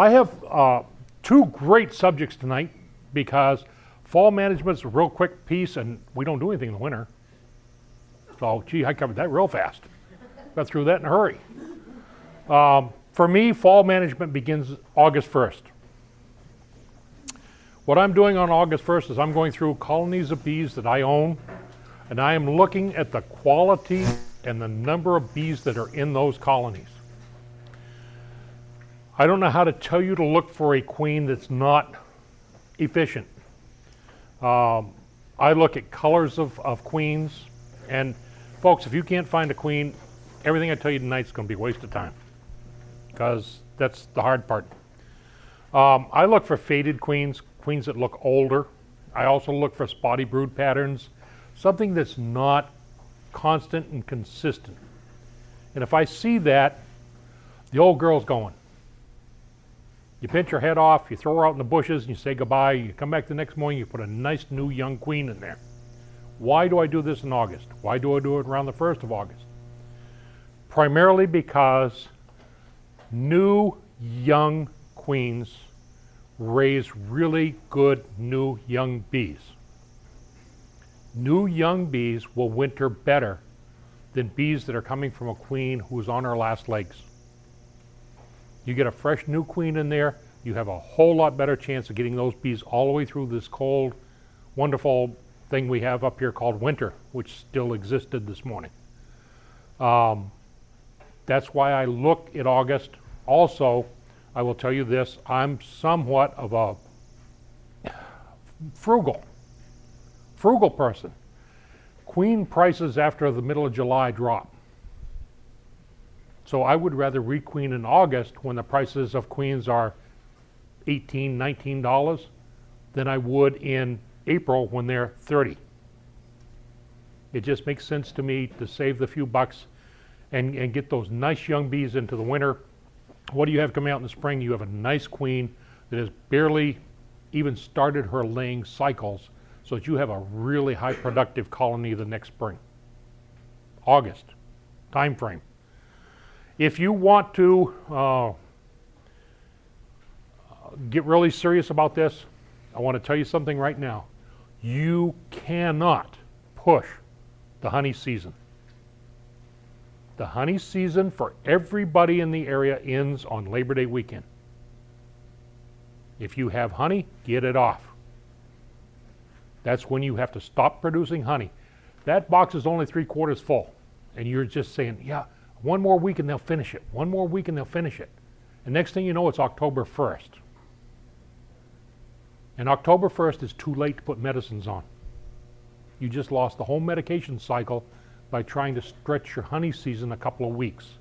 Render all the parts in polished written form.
I have two great subjects tonight because fall management's a real quick piece and we don't do anything in the winter. So, gee, I covered that real fast. Got through that in a hurry. For me, fall management begins August 1st. What I'm doing on August 1st is I'm going through colonies of bees that I own, and I am looking at the quality and the number of bees that are in those colonies. I don't know how to tell you to look for a queen that's not efficient. I look at colors of queens, and folks, if you can't find a queen, everything I tell you tonight is going to be a waste of time, because that's the hard part. I look for faded queens, queens that look older. I also look for spotty brood patterns, something that's not constant and consistent. And if I see that, the old girl's going. You pinch her head off, you throw her out in the bushes, and you say goodbye. You come back the next morning, you put a nice new young queen in there. Why do I do this in August? Why do I do it around the 1st of August? Primarily because new young queens raise really good new young bees. New young bees will winter better than bees that are coming from a queen who's on her last legs. You get a fresh new queen in there, you have a whole lot better chance of getting those bees all the way through this cold, wonderful thing we have up here called winter, which still existed this morning. That's why I look at August. Also, I will tell you this, I'm somewhat of a frugal person. Queen prices after the middle of July drop. So I would rather requeen in August when the prices of queens are $18, $19 than I would in April when they're 30. It just makes sense to me to save the few bucks and get those nice young bees into the winter. What do you have coming out in the spring? You have a nice queen that has barely even started her laying cycles, so that you have a really high productive colony the next spring. August time frame. If you want to get really serious about this, I want to tell you something right now. You cannot push the honey season. The honey season for everybody in the area ends on Labor Day weekend. If you have honey, get it off. That's when you have to stop producing honey. That box is only 3/4 full, and you're just saying, yeah, one more week and they'll finish it. One more week and they'll finish it. And next thing you know, it's October 1st. And October 1st is too late to put medicines on. You just lost the whole medication cycle by trying to stretch your honey season a couple of weeks.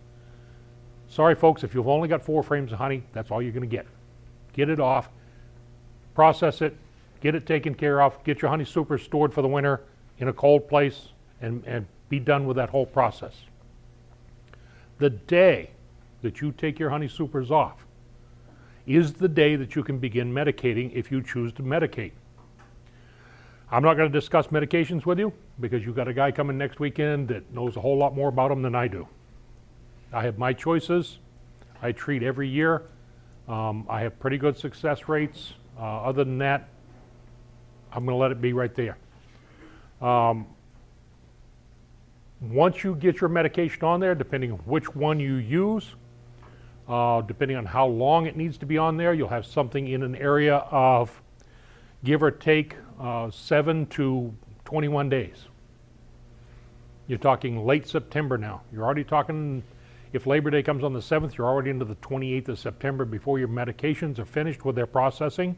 Sorry folks, if you've only got 4 frames of honey, that's all you're going to get. Get it off, process it, get it taken care of, get your honey super stored for the winter in a cold place, and be done with that whole process. The day that you take your honey supers off is the day that you can begin medicating if you choose to medicate. I'm not going to discuss medications with you because you've got a guy coming next weekend that knows a whole lot more about them than I do. I have my choices. I treat every year. I have pretty good success rates. Other than that, I'm going to let it be right there. Once you get your medication on there, depending on which one you use, depending on how long it needs to be on there, you'll have something in an area of give or take 7 to 21 days. You're talking late September now. You're already talking, if Labor Day comes on the 7th, you're already into the 28th of September before your medications are finished with their processing.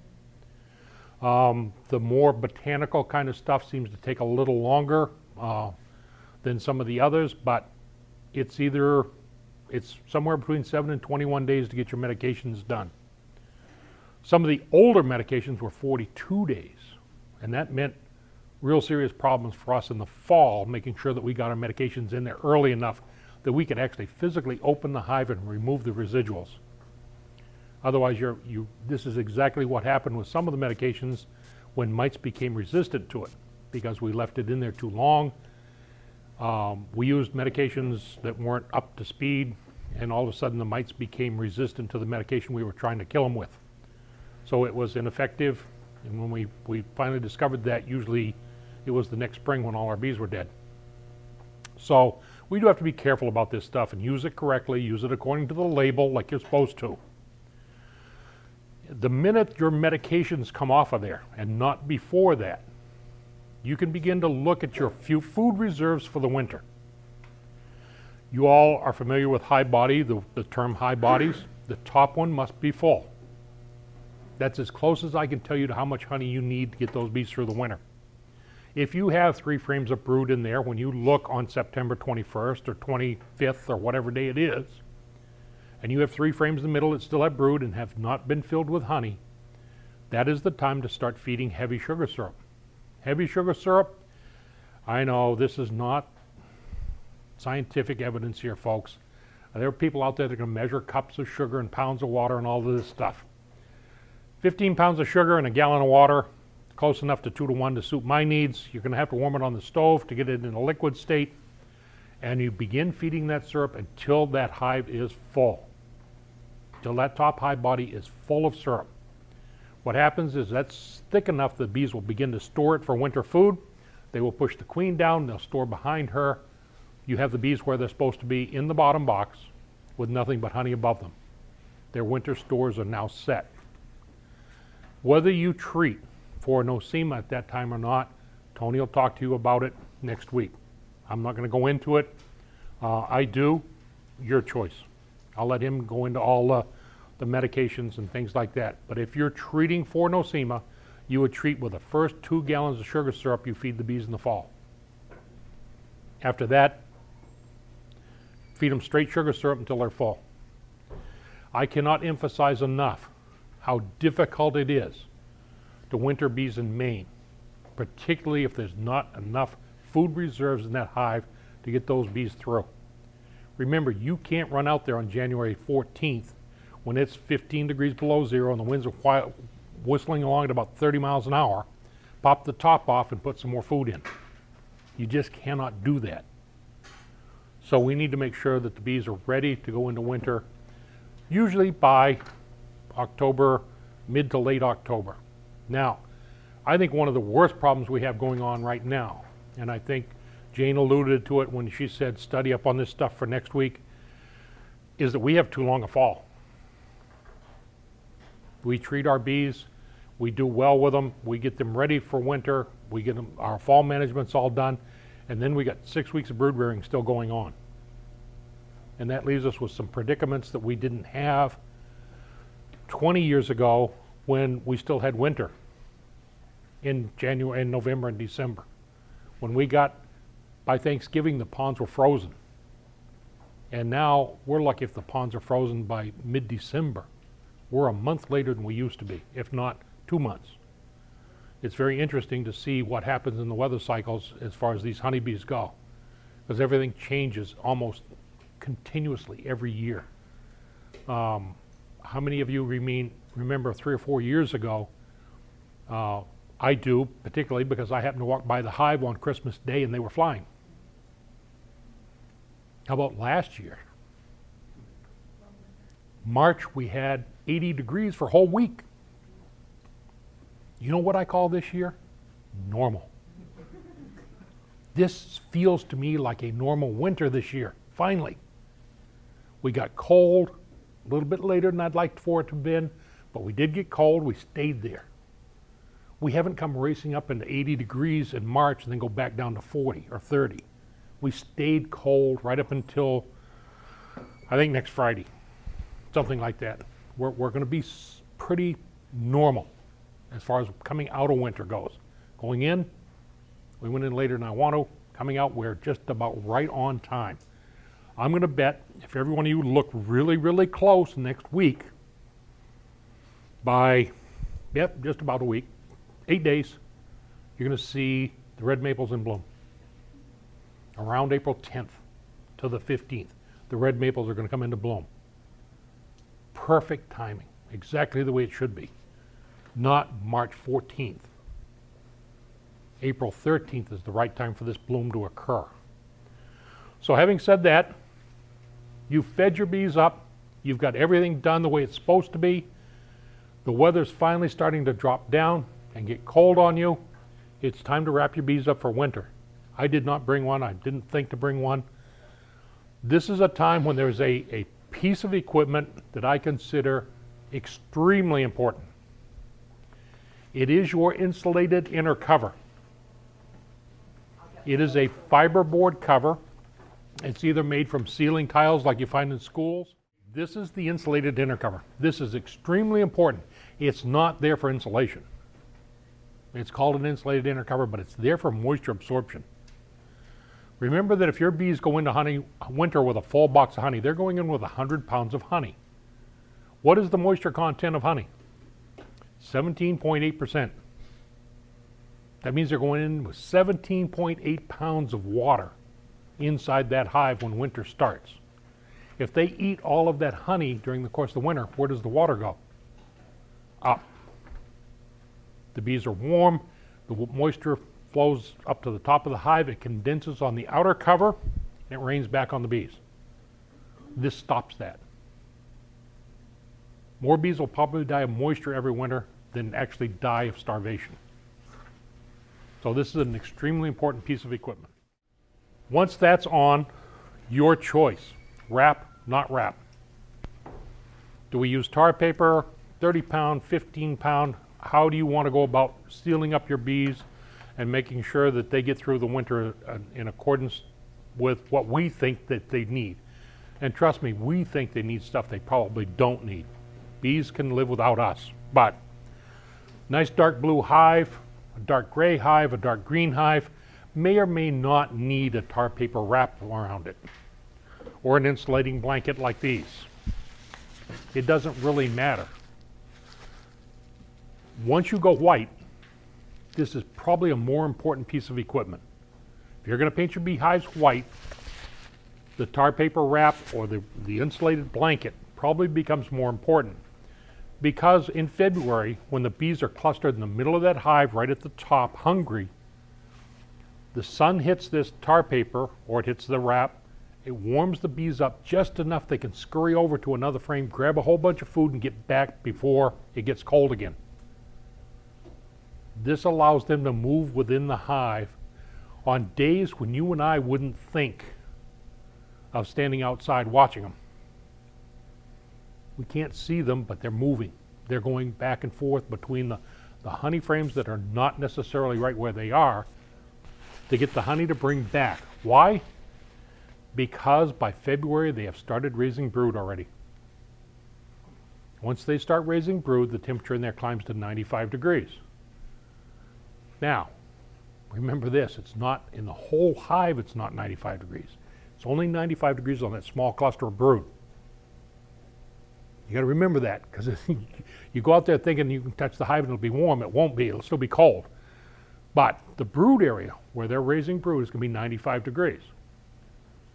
The more botanical kind of stuff seems to take a little longer than some of the others, but it's somewhere between 7 and 21 days to get your medications done. Some of the older medications were 42 days, and that meant real serious problems for us in the fall, making sure that we got our medications in there early enough that we could actually physically open the hive and remove the residuals. Otherwise, this is exactly what happened with some of the medications when mites became resistant to it, because we left it in there too long. We used medications that weren't up to speed. and all of a sudden the mites became resistant to the medication we were trying to kill them with. So it was ineffective, and when we finally discovered that, usually it was the next spring when all our bees were dead. So we do have to be careful about this stuff and use it correctly, use it according to the label like you're supposed to. The minute your medications come off of there, and not before that, you can begin to look at your few food reserves for the winter. You all are familiar with high body, the term high bodies. The top one must be full. That's as close as I can tell you to how much honey you need to get those bees through the winter. If you have 3 frames of brood in there when you look on September 21st or 25th or whatever day it is, and you have 3 frames in the middle that still have brood and have not been filled with honey, that is the time to start feeding heavy sugar syrup. Heavy sugar syrup, I know this is not scientific evidence here, folks. There are people out there that can measure cups of sugar and pounds of water and all of this stuff. 15 pounds of sugar in a gallon of water, close enough to 2 to 1 to suit my needs. You're going to have to warm it on the stove to get it in a liquid state, and you begin feeding that syrup until that hive is full, till that top hive body is full of syrup. What happens is that's thick enough that bees will begin to store it for winter food. They will push the queen down, they'll store behind her. You have the bees where they're supposed to be in the bottom box with nothing but honey above them. Their winter stores are now set. Whether you treat for nosema at that time or not, Tony will talk to you about it next week. I'm not going to go into it. I do, your choice. I'll let him go into all the medications and things like that. But if you're treating for nosema, you would treat with the first 2 gallons of sugar syrup you feed the bees in the fall. After that, feed them straight sugar syrup until they're full. I cannot emphasize enough how difficult it is to winter bees in Maine, particularly if there's not enough food reserves in that hive to get those bees through. Remember, you can't run out there on January 14th when it's 15 degrees below zero and the winds are whistling along at about 30 miles an hour, pop the top off and put some more food in. You just cannot do that. So we need to make sure that the bees are ready to go into winter, usually by October, mid to late October. Now, I think one of the worst problems we have going on right now, and I think Jane alluded to it when she said study up on this stuff for next week, is that we have too long a fall. We treat our bees, we do well with them, we get them ready for winter, we get them, our fall management's all done, and then we got 6 weeks of brood rearing still going on. And that leaves us with some predicaments that we didn't have 20 years ago when we still had winter in January and November and December. When we got, by Thanksgiving, the ponds were frozen. And now we're lucky if the ponds are frozen by mid-December. We're a month later than we used to be, if not 2 months. It's very interesting to see what happens in the weather cycles as far as these honeybees go, because everything changes almost continuously every year. How many of you remember 3 or 4 years ago? I do, particularly because I happened to walk by the hive on Christmas Day and they were flying. How about last year? March, we had 80 degrees for a whole week. You know what I call this year? Normal. This feels to me like a normal winter this year, finally. We got cold a little bit later than I'd like for it to have been, but we did get cold, we stayed there. We haven't come racing up into 80 degrees in March and then go back down to 40 or 30. We stayed cold right up until, I think, next Friday, something like that. We're going to be pretty normal as far as coming out of winter goes. Going in, we went in later than I want to. Coming out, we're just about right on time. I'm going to bet if every one of you look really, really close next week, by, just about a week, 8 days, you're going to see the red maples in bloom. Around April 10th to the 15th, the red maples are going to come into bloom. Perfect timing, exactly the way it should be. Not March 14th. April 13th is the right time for this bloom to occur. So having said that, You've fed your bees up. You've got everything done the way it's supposed to be. The weather's finally starting to drop down and get cold on you. It's time to wrap your bees up for winter. I did not bring one. I didn't think to bring one. This is a time when there's a piece of equipment that I consider extremely important. It is your insulated inner cover. It is a fiberboard cover. It's either made from ceiling tiles like you find in schools. This is the insulated inner cover. This is extremely important. It's not there for insulation. It's called an insulated inner cover, but it's there for moisture absorption. Remember that if your bees go into winter with a full box of honey, they're going in with 100 pounds of honey. What is the moisture content of honey? 17.8%. That means they're going in with 17.8 pounds of water inside that hive when winter starts. If they eat all of that honey during the course of the winter, where does the water go? Up. The bees are warm, the moisture flows up to the top of the hive, it condenses on the outer cover, and it rains back on the bees. This stops that. More bees will probably die of moisture every winter than actually die of starvation. So this is an extremely important piece of equipment. Once that's on, your choice. Wrap, not wrap. Do we use tar paper, 30 pound, 15 pound? How do you want to go about sealing up your bees and making sure that they get through the winter in accordance with what we think that they need? And trust me, we think they need stuff they probably don't need. Bees can live without us, but nice dark blue hive, a dark gray hive, a dark green hive may or may not need a tar paper wrap around it or an insulating blanket like these. It doesn't really matter. Once you go white, this is probably a more important piece of equipment. If you're going to paint your beehives white, the tar paper wrap or the insulated blanket probably becomes more important. Because in February, when the bees are clustered in the middle of that hive right at the top, hungry, the sun hits this tar paper or it hits the wrap, it warms the bees up just enough they can scurry over to another frame, grab a whole bunch of food and get back before it gets cold again. This allows them to move within the hive on days when you and I wouldn't think of standing outside watching them. We can't see them, but they're moving. They're going back and forth between the honey frames that are not necessarily right where they are to get the honey to bring back. Why? Because by February they have started raising brood already. Once they start raising brood, the temperature in there climbs to 95 degrees. Now, remember this, it's not in the whole hive, it's not 95 degrees. It's only 95 degrees on that small cluster of brood. You got to remember that, because you go out there thinking you can touch the hive and it'll be warm. It won't be, it'll still be cold. But the brood area where they're raising brood is going to be 95 degrees.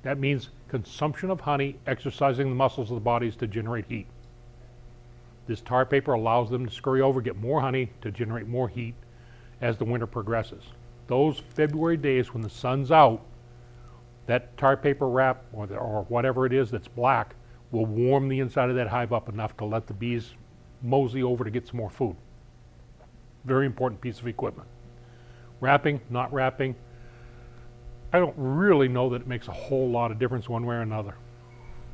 That means consumption of honey, exercising the muscles of the bodies to generate heat. This tar paper allows them to scurry over, get more honey to generate more heat as the winter progresses. Those February days when the sun's out, that tar paper wrap or whatever it is that's black will warm the inside of that hive up enough to let the bees mosey over to get some more food. Very important piece of equipment. Wrapping, not wrapping, I don't really know that it makes a whole lot of difference one way or another.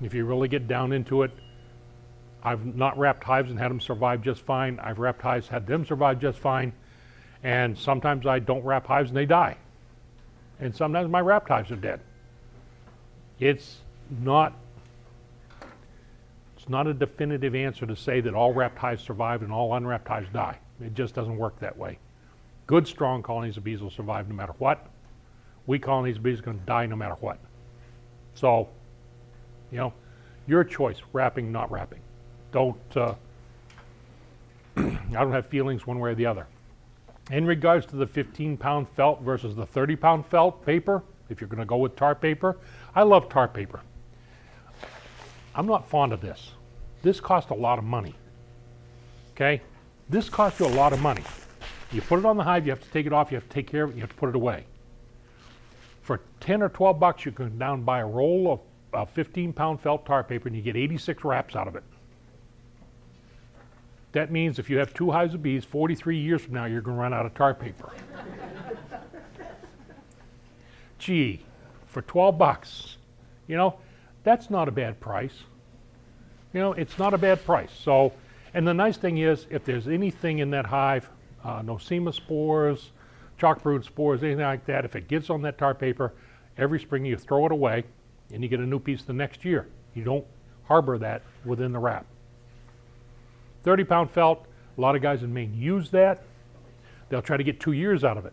If you really get down into it, I've not wrapped hives and had them survive just fine. I've wrapped hives, had them survive just fine. And sometimes I don't wrap hives and they die. And sometimes my wrapped hives are dead. It's not a definitive answer to say that all wrapped hives survive and all unwrapped hives die. It just doesn't work that way. Good, strong colonies of bees will survive no matter what. Weak colonies of bees are going to die no matter what. So, you know, your choice, wrapping, not wrapping. Don't, I don't have feelings one way or the other. In regards to the 15-pound felt versus the 30-pound felt paper, if you're going to go with tar paper, I love tar paper. I'm not fond of this. This costs a lot of money. Okay? This costs you a lot of money. You put it on the hive, you have to take it off, you have to take care of it, you have to put it away. For 10 or 12 bucks, you can go down and buy a roll of a 15-pound felt tar paper and you get 86 wraps out of it. That means if you have 2 hives of bees, 43 years from now, you're going to run out of tar paper. Gee, for 12 bucks, you know, that's not a bad price. You know, it's not a bad price. So, and the nice thing is, if there's anything in that hive, Nosema spores, chalk brood spores, anything like that, if it gets on that tar paper, every spring you throw it away and you get a new piece the next year. You don't harbor that within the wrap. 30-pound felt, a lot of guys in Maine use that. They'll try to get 2 years out of it.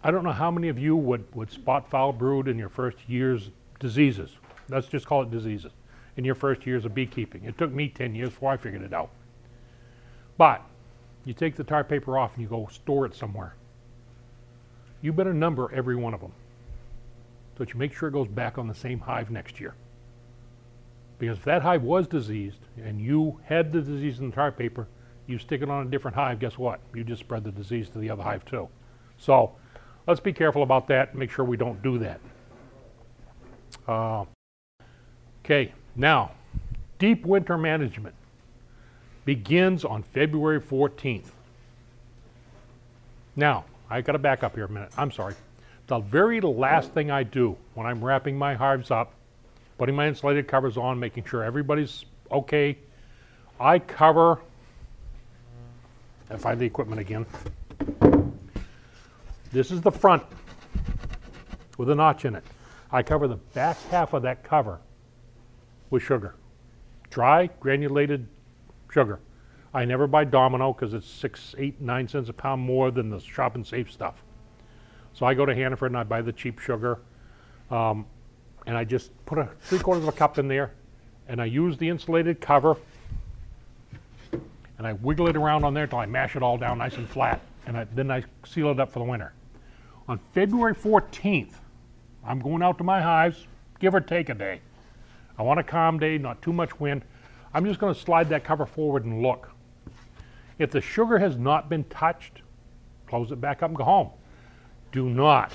I don't know how many of you would spot foul brood in your first year's diseases. Let's just call it diseases. In your first years of beekeeping. It took me 10 years before I figured it out. But you take the tar paper off and you go store it somewhere. You better number every one of them so that you make sure it goes back on the same hive next year. Because if that hive was diseased and you had the disease in the tar paper, you stick it on a different hive, guess what? You just spread the disease to the other hive too. So let's be careful about that and make sure we don't do that. Okay, now, deep winter management begins on February 14th. Now, I got to back up here a minute. I'm sorry. The very last thing I do when I'm wrapping my hives up, putting my insulated covers on, making sure everybody's okay, I cover, I find the equipment again. This is the front with a notch in it. I cover the back half of that cover with sugar. Dry, granulated sugar. I never buy Domino because it's 6, 8, 9 cents a pound more than the Shop and Save stuff. So I go to Hannaford and I buy the cheap sugar. And I just put a 3/4 of a cup in there and I use the insulated cover and I wiggle it around on there until I mash it all down nice and flat. And then I seal it up for the winter. On February 14th, I'm going out to my hives, give or take a day. I want a calm day, not too much wind. I'm just going to slide that cover forward and look. If the sugar has not been touched, close it back up and go home. Do not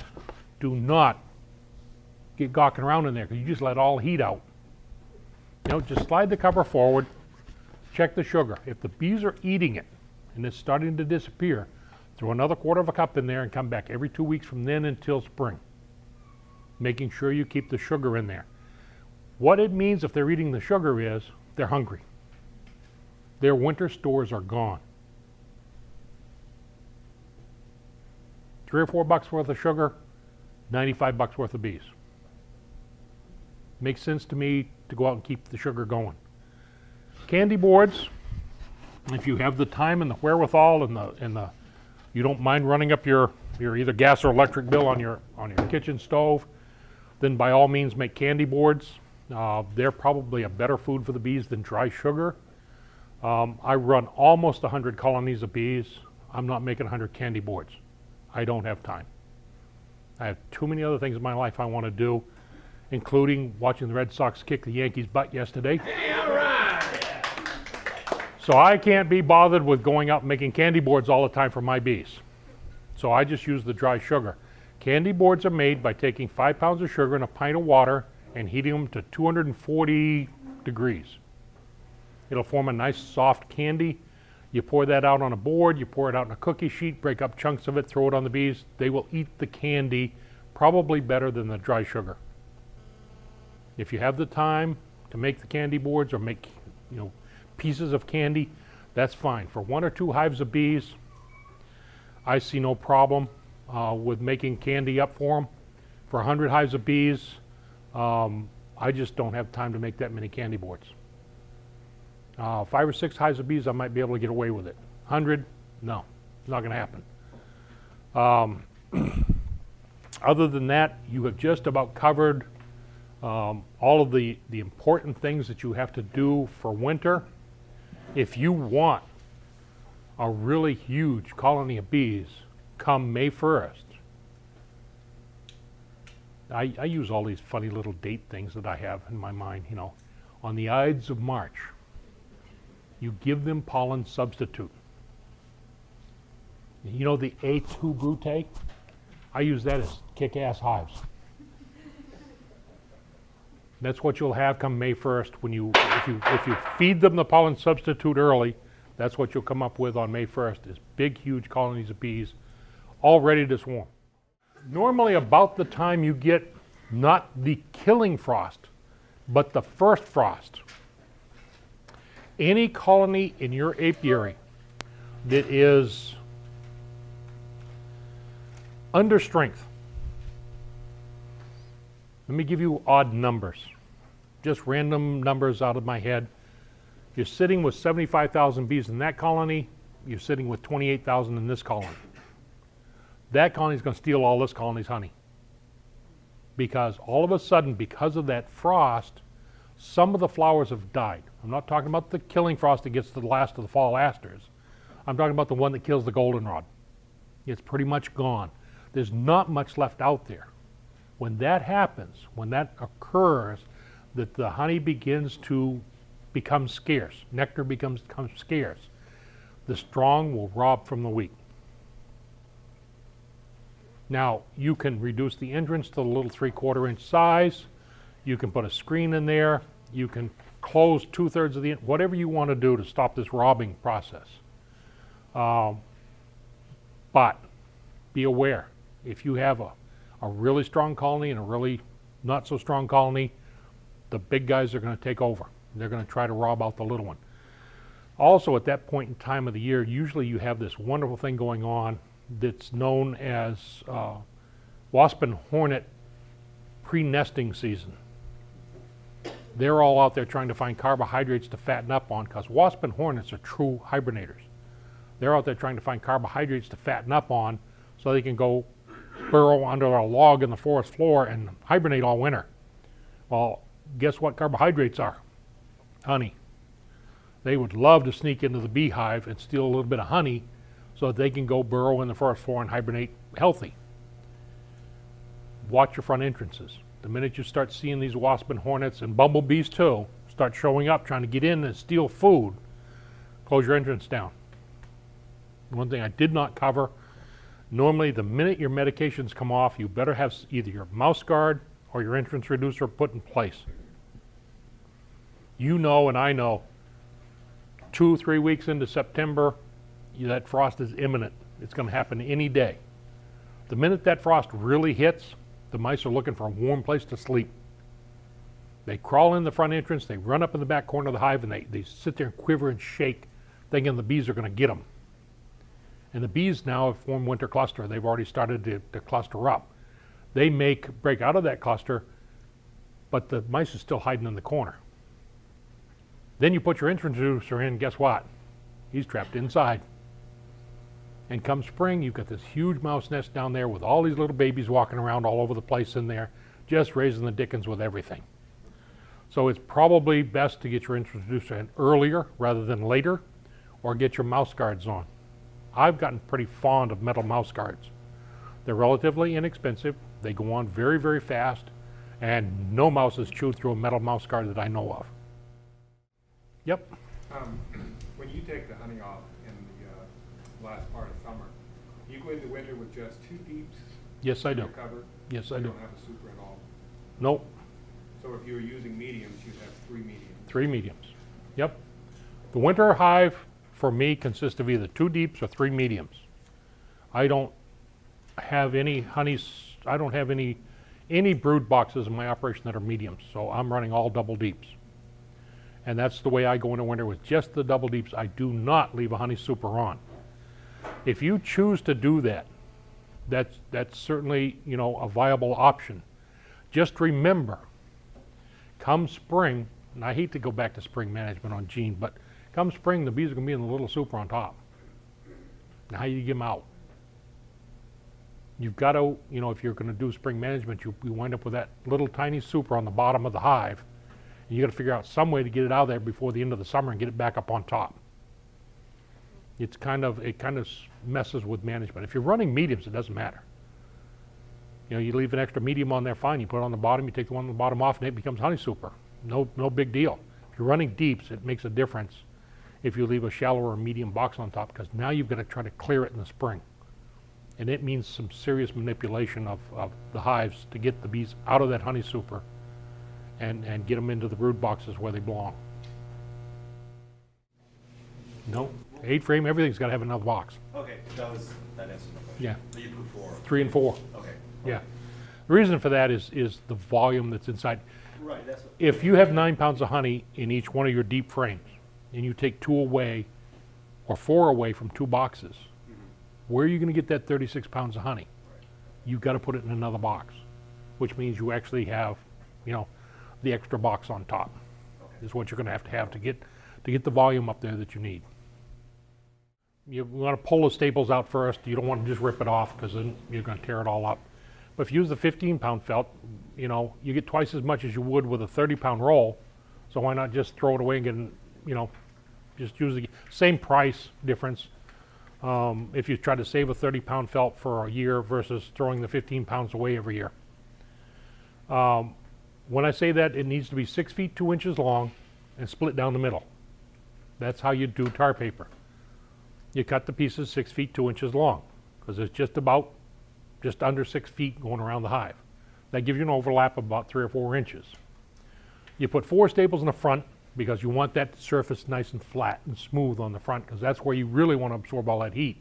get gawking around in there because you just let all heat out. You know, just slide the cover forward, check the sugar. If the bees are eating it and it's starting to disappear, throw another 1/4 of a cup in there and come back every 2 weeks from then until spring. Making sure you keep the sugar in there. What it means if they're eating the sugar is they're hungry. Their winter stores are gone. 3 or 4 bucks worth of sugar, 95 bucks worth of bees. Makes sense to me to go out and keep the sugar going. Candy boards, if you have the time and the wherewithal and the you don't mind running up your either gas or electric bill on your kitchen stove, then by all means make candy boards. They're probably a better food for the bees than dry sugar. I run almost 100 colonies of bees. I'm not making 100 candy boards. I don't have time. I have too many other things in my life I want to do, including watching the Red Sox kick the Yankees' butt yesterday. Hey, all right. So I can't be bothered with going out and making candy boards all the time for my bees. So I just use the dry sugar. Candy boards are made by taking 5 pounds of sugar and a pint of water and heating them to 240 degrees. It'll form a nice soft candy. You pour that out on a board, you pour it out in a cookie sheet, break up chunks of it, throw it on the bees. They will eat the candy probably better than the dry sugar. If you have the time to make the candy boards or make, pieces of candy, that's fine. For 1 or 2 hives of bees, I see no problem with making candy up for them. For 100 hives of bees, I just don't have time to make that many candy boards. 5 or 6 hives of bees, I might be able to get away with it. 100, no, it's not going to happen. Other than that, you have just about covered all of the important things that you have to do for winter. If you want a really huge colony of bees come May 1st, I use all these funny little date things that I have in my mind, on the Ides of March. You give them pollen substitute. You know the A2 Brute? I use that as kick-ass hives. That's what you'll have come May 1st when if you feed them the pollen substitute early. That's what you'll come up with on May 1st is big, huge colonies of bees all ready to swarm. Normally about the time you get not the killing frost, but the first frost, any colony in your apiary that is under strength, let me give you odd numbers, just random numbers out of my head. You're sitting with 75,000 bees in that colony, you're sitting with 28,000 in this colony. That colony is going to steal all this colony's honey. Because all of a sudden, because of that frost, some of the flowers have died. I'm not talking about the killing frost that gets to the last of the fall asters. I'm talking about the one that kills the goldenrod. It's pretty much gone. There's not much left out there. When that happens, when that occurs, that the honey begins to become scarce, nectar becomes scarce, the strong will rob from the weak. Now, you can reduce the entrance to the little 3/4 inch size. You can put a screen in there. You can close 2/3 of the, whatever you want to do to stop this robbing process. But be aware, if you have a really strong colony and a really not so strong colony, the big guys are going to take over. They're going to try to rob out the little one. Also, at that point in time of the year, usually you have this wonderful thing going on that's known as wasp and hornet pre-nesting season. They're all out there trying to find carbohydrates to fatten up on, because wasp and hornets are true hibernators. They're out there trying to find carbohydrates to fatten up on so they can go burrow under a log in the forest floor and hibernate all winter. Well, guess what carbohydrates are? Honey. They would love to sneak into the beehive and steal a little bit of honey so that they can go burrow in the forest floor and hibernate healthy. Watch your front entrances. The minute you start seeing these wasp and hornets and bumblebees too start showing up trying to get in and steal food, close your entrance down. One thing I did not cover, normally the minute your medications come off, you better have either your mouse guard or your entrance reducer put in place. You know, and I know, 2-3 weeks into September, that frost is imminent. It's going to happen any day. The minute that frost really hits, the mice are looking for a warm place to sleep. They crawl in the front entrance, they run up in the back corner of the hive, and they sit there and quiver and shake, thinking the bees are going to get them. And the bees now have formed winter cluster. They've already started to cluster up. They break out of that cluster, but the mice are still hiding in the corner. Then you put your entrance reducer in, guess what? He's trapped inside. And come spring, you've got this huge mouse nest down there with all these little babies walking around all over the place in there, just raising the dickens with everything. So it's probably best to get your entrance reducer in earlier rather than later, or get your mouse guards on. I've gotten pretty fond of metal mouse guards. They're relatively inexpensive, they go on very, very fast, and no mouse has chewed through a metal mouse guard that I know of. Yep. When you take the honey off in the last part of summer, you go into winter with just 2 deeps? Yes, I do. Covered? Yes, I you do. don't have a super at all? Nope. So if you were using mediums, you'd have 3 mediums? 3 mediums. Yep. The winter hive, for me, consists of either 2 deeps or 3 mediums. I don't have any I don't have any brood boxes in my operation that are mediums, so I'm running all double deeps. And that's the way I go into winter, with just the double deeps. I do not leave a honey super on. If you choose to do that, that's certainly, you know, a viable option. Just remember, come spring, and I hate to go back to spring management on Gene, but come spring, the bees are going to be in the little super on top. Now, how do you get them out? You've got to, you know, if you're going to do spring management, you wind up with that little tiny super on the bottom of the hive. And you got to figure out some way to get it out of there before the end of the summer and get it back up on top. It kind of messes with management. If you're running mediums, it doesn't matter. You know, you leave an extra medium on there, fine. You put it on the bottom, you take the one on the bottom off, and it becomes honey super. No big deal. If you're running deeps, it makes a difference if you leave a shallower or medium box on top, because now you've got to try to clear it in the spring. And it means some serious manipulation of the hives to get the bees out of that honey super and get them into the brood boxes where they belong. No, 8 frame, everything's got to have another box. Okay, that answers my question. Yeah. So you put 4. 3 and 4. Okay. Yeah. The reason for that is the volume that's inside. Right, that's what, If you have 9 pounds of honey in each one of your deep frames, and you take 2 away or 4 away from 2 boxes, where are you going to get that 36 pounds of honey? You've got to put it in another box, which means you actually have, you know, the extra box on top. Okay. Is what you're going to have to get the volume up there that you need. You want to pull the staples out first. You don't want to just rip it off because then you're going to tear it all up. But if you use the 15-pound felt, you know, you get twice as much as you would with a 30-pound roll. So why not just throw it away and get, you know, just use the same price difference. If you try to save a 30-pound felt for a year versus throwing the 15 pounds away every year. When I say that, it needs to be 6 feet 2 inches long and split down the middle. That's how you do tar paper. You cut the pieces 6 feet 2 inches long because it's just under 6 feet going around the hive. That gives you an overlap of about 3 or 4 inches. You put 4 staples in the front because you want that surface nice and flat and smooth on the front because that's where you really want to absorb all that heat.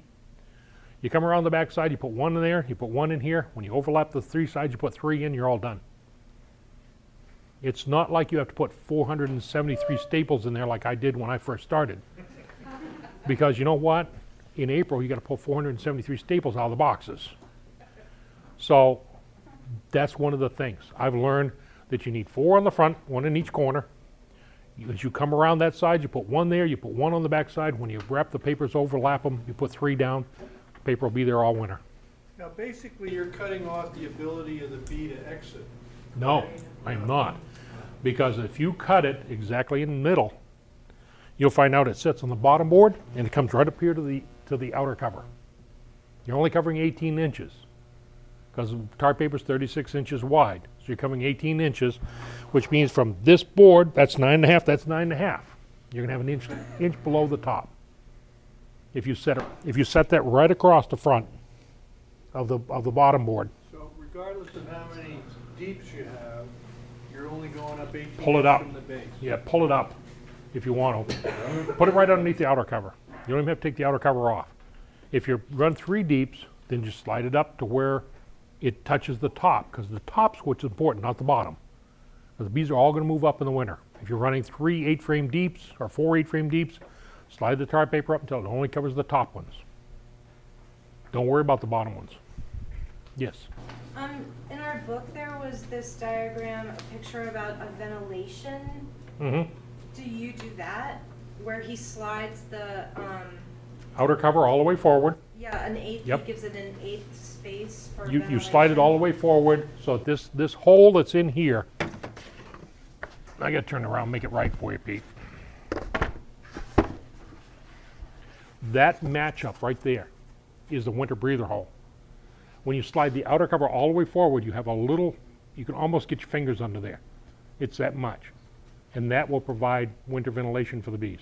You come around the back side, you put 1 in there, you put 1 in here. When you overlap the 3 sides, you put 3 in, you're all done. It's not like you have to put 473 staples in there like I did when I first started. Because you know what? In April, you got to pull 473 staples out of the boxes. So that's one of the things. I've learned that you need 4 on the front, 1 in each corner. As you come around that side, you put 1 there, you put 1 on the back side. When you wrap the papers, overlap them, you put 3 down. The paper will be there all winter. Now, basically, you're cutting off the ability of the bee to exit. No, I'm not. Because if you cut it exactly in the middle, you'll find out it sits on the bottom board and it comes right up here to the outer cover. You're only covering 18 inches because tar paper is 36 inches wide. So you're covering 18 inches, which means from this board, that's 9.5, that's 9.5. You're gonna have an inch below the top. If you set that right across the front of the bottom board. So regardless of how many deeps you have, you're only going up 18 Pull it up. from the base. Yeah, pull it up if you want to. Put it right underneath the outer cover. You don't even have to take the outer cover off. If you run 3 deeps, then just slide it up to where it touches the top, because the top's what's important, not the bottom. Because the bees are all going to move up in the winter. If you're running 3 8-frame deeps or 4 8-frame deeps, slide the tar paper up until it only covers the top ones. Don't worry about the bottom ones. Yes. In our book, there was this diagram, a picture about a ventilation. Mm-hmm. Do you do that? Where he slides the, Outer cover all the way forward. yeah, an eighth, Yep. he gives it an eighth space for You slide it all the way forward, so this hole that's in here, I gotta turn around, make it right for you, Pete. That matchup right there is the winter breather hole. When you slide the outer cover all the way forward, you have a little, you can almost get your fingers under there. It's that much. And that will provide winter ventilation for the bees.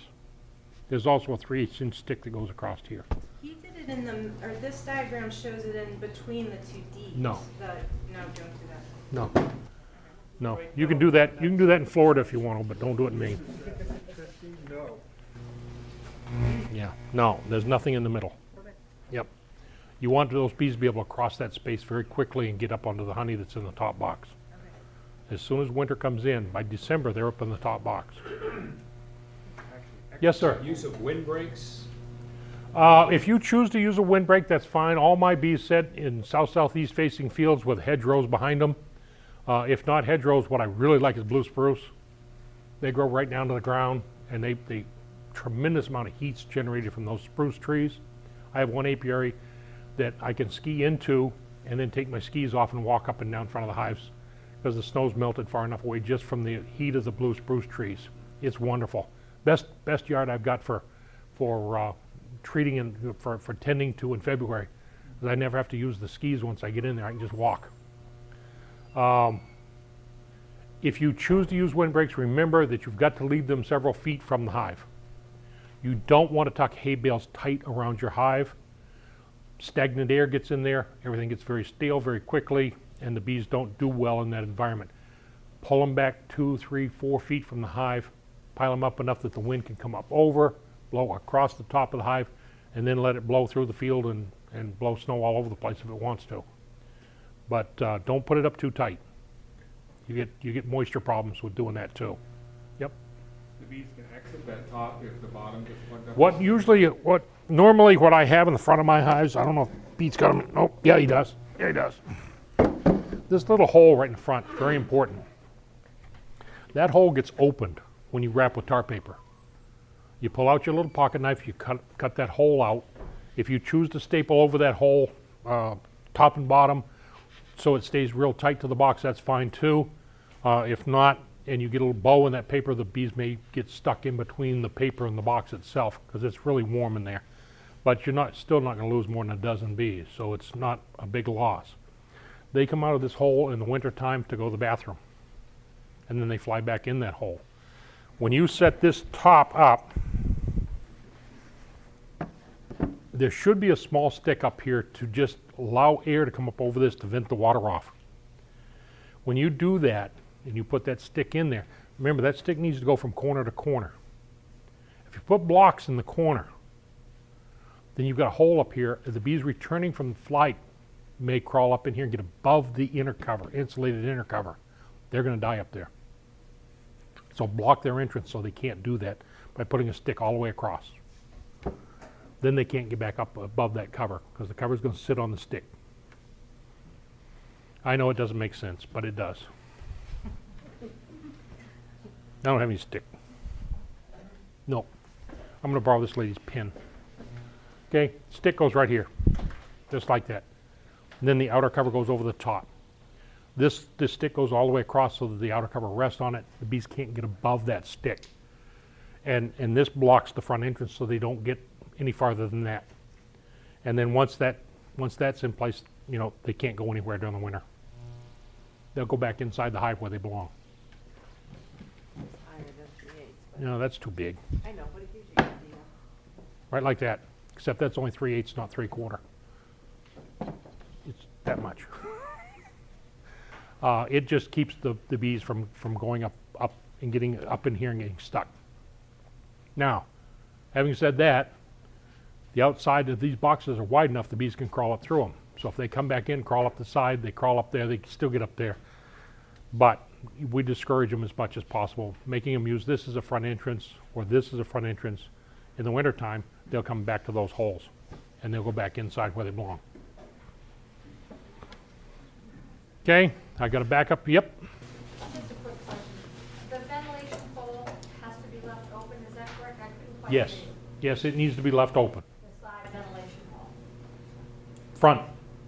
There's also a 3/8-inch stick that goes across here. He did it in the, or this diagram shows it in between the 2 Ds. No. No, don't do that. No. No. You can do that. You can do that in Florida if you want to, but don't do it in Maine. No. Yeah. No, there's nothing in the middle. Yep. You want those bees to be able to cross that space very quickly and get up onto the honey that's in the top box. As soon as winter comes in, by December, they're up in the top box. Yes, sir. Use of windbreaks? If you choose to use a windbreak, that's fine. All my bees sit in south-southeast facing fields with hedgerows behind them. If not hedgerows, what I really like is blue spruce. They grow right down to the ground, and they tremendous amount of heat's generated from those spruce trees. I have one apiary that I can ski into and then take my skis off and walk up and down in front of the hives because the snow's melted far enough away just from the heat of the blue spruce trees. It's wonderful. Best yard I've got for treating and for tending to in February, because I never have to use the skis once I get in there. I can just walk. If you choose to use windbreaks, remember that you've got to leave them several feet from the hive. You don't want to tuck hay bales tight around your hive. stagnant air gets in there, everything gets very stale very quickly, and the bees don't do well in that environment. Pull them back 2, 3, 4 feet from the hive, pile them up enough that the wind can come up over, blow across the top of the hive, and then let it blow through the field and blow snow all over the place if it wants to. But don't put it up too tight. You get moisture problems with doing that too. Yep. The bees can exit that top if the bottom gets plugged up. Normally what I have in the front of my hives, I don't know if Pete's got them. Oh, yeah, he does. Yeah, he does. This little hole right in the front, very important. That hole gets opened when you wrap with tar paper. You pull out your little pocket knife, you cut that hole out. If you choose to staple over that hole, top and bottom, so it stays real tight to the box, that's fine too. If not, and you get a little bow in that paper, the bees may get stuck in between the paper and the box itself because it's really warm in there. But you're still not going to lose more than a dozen bees, so it's not a big loss. They come out of this hole in the wintertime to go to the bathroom, and then they fly back in that hole. When you set this top up, there should be a small stick up here to just allow air to come up over this to vent the water off. When you do that, and you put that stick in there, remember that stick needs to go from corner to corner. If you put blocks in the corner, then you've got a hole up here. The bees returning from flight may crawl up in here and get above the inner cover, insulated inner cover. They're going to die up there. So block their entrance so they can't do that by putting a stick all the way across. Then they can't get back up above that cover because the cover is going to sit on the stick. I know it doesn't make sense, but it does. I don't have any stick. No. I'm going to borrow this lady's pin. Okay, stick goes right here, just like that. And then the outer cover goes over the top. This stick goes all the way across so that the outer cover rests on it. The bees can't get above that stick. And this blocks the front entrance so they don't get any farther than that. And then once that's in place, you know, they can't go anywhere during the winter. They'll go back inside the hive where they belong. Higher than 3/8. But No, that's too big. I know, but it gives you an idea. Right like that. Except that's only 3/8, not 3/4. It's that much. It just keeps the bees from going up and getting up in here and getting stuck. Now, having said that, the outside of these boxes are wide enough the bees can crawl up through them. So if they come back in, crawl up the side, they crawl up there, they can still get up there. But we discourage them as much as possible, making them use this as a front entrance or this as a front entrance. In the wintertime, they'll come back to those holes and they'll go back inside where they belong. Okay, I got to back up. Yep. Just a quick question. The ventilation hole has to be left open, is that correct? I couldn't quite Yes. read it. Yes, it needs to be left open. The side ventilation hole. Front.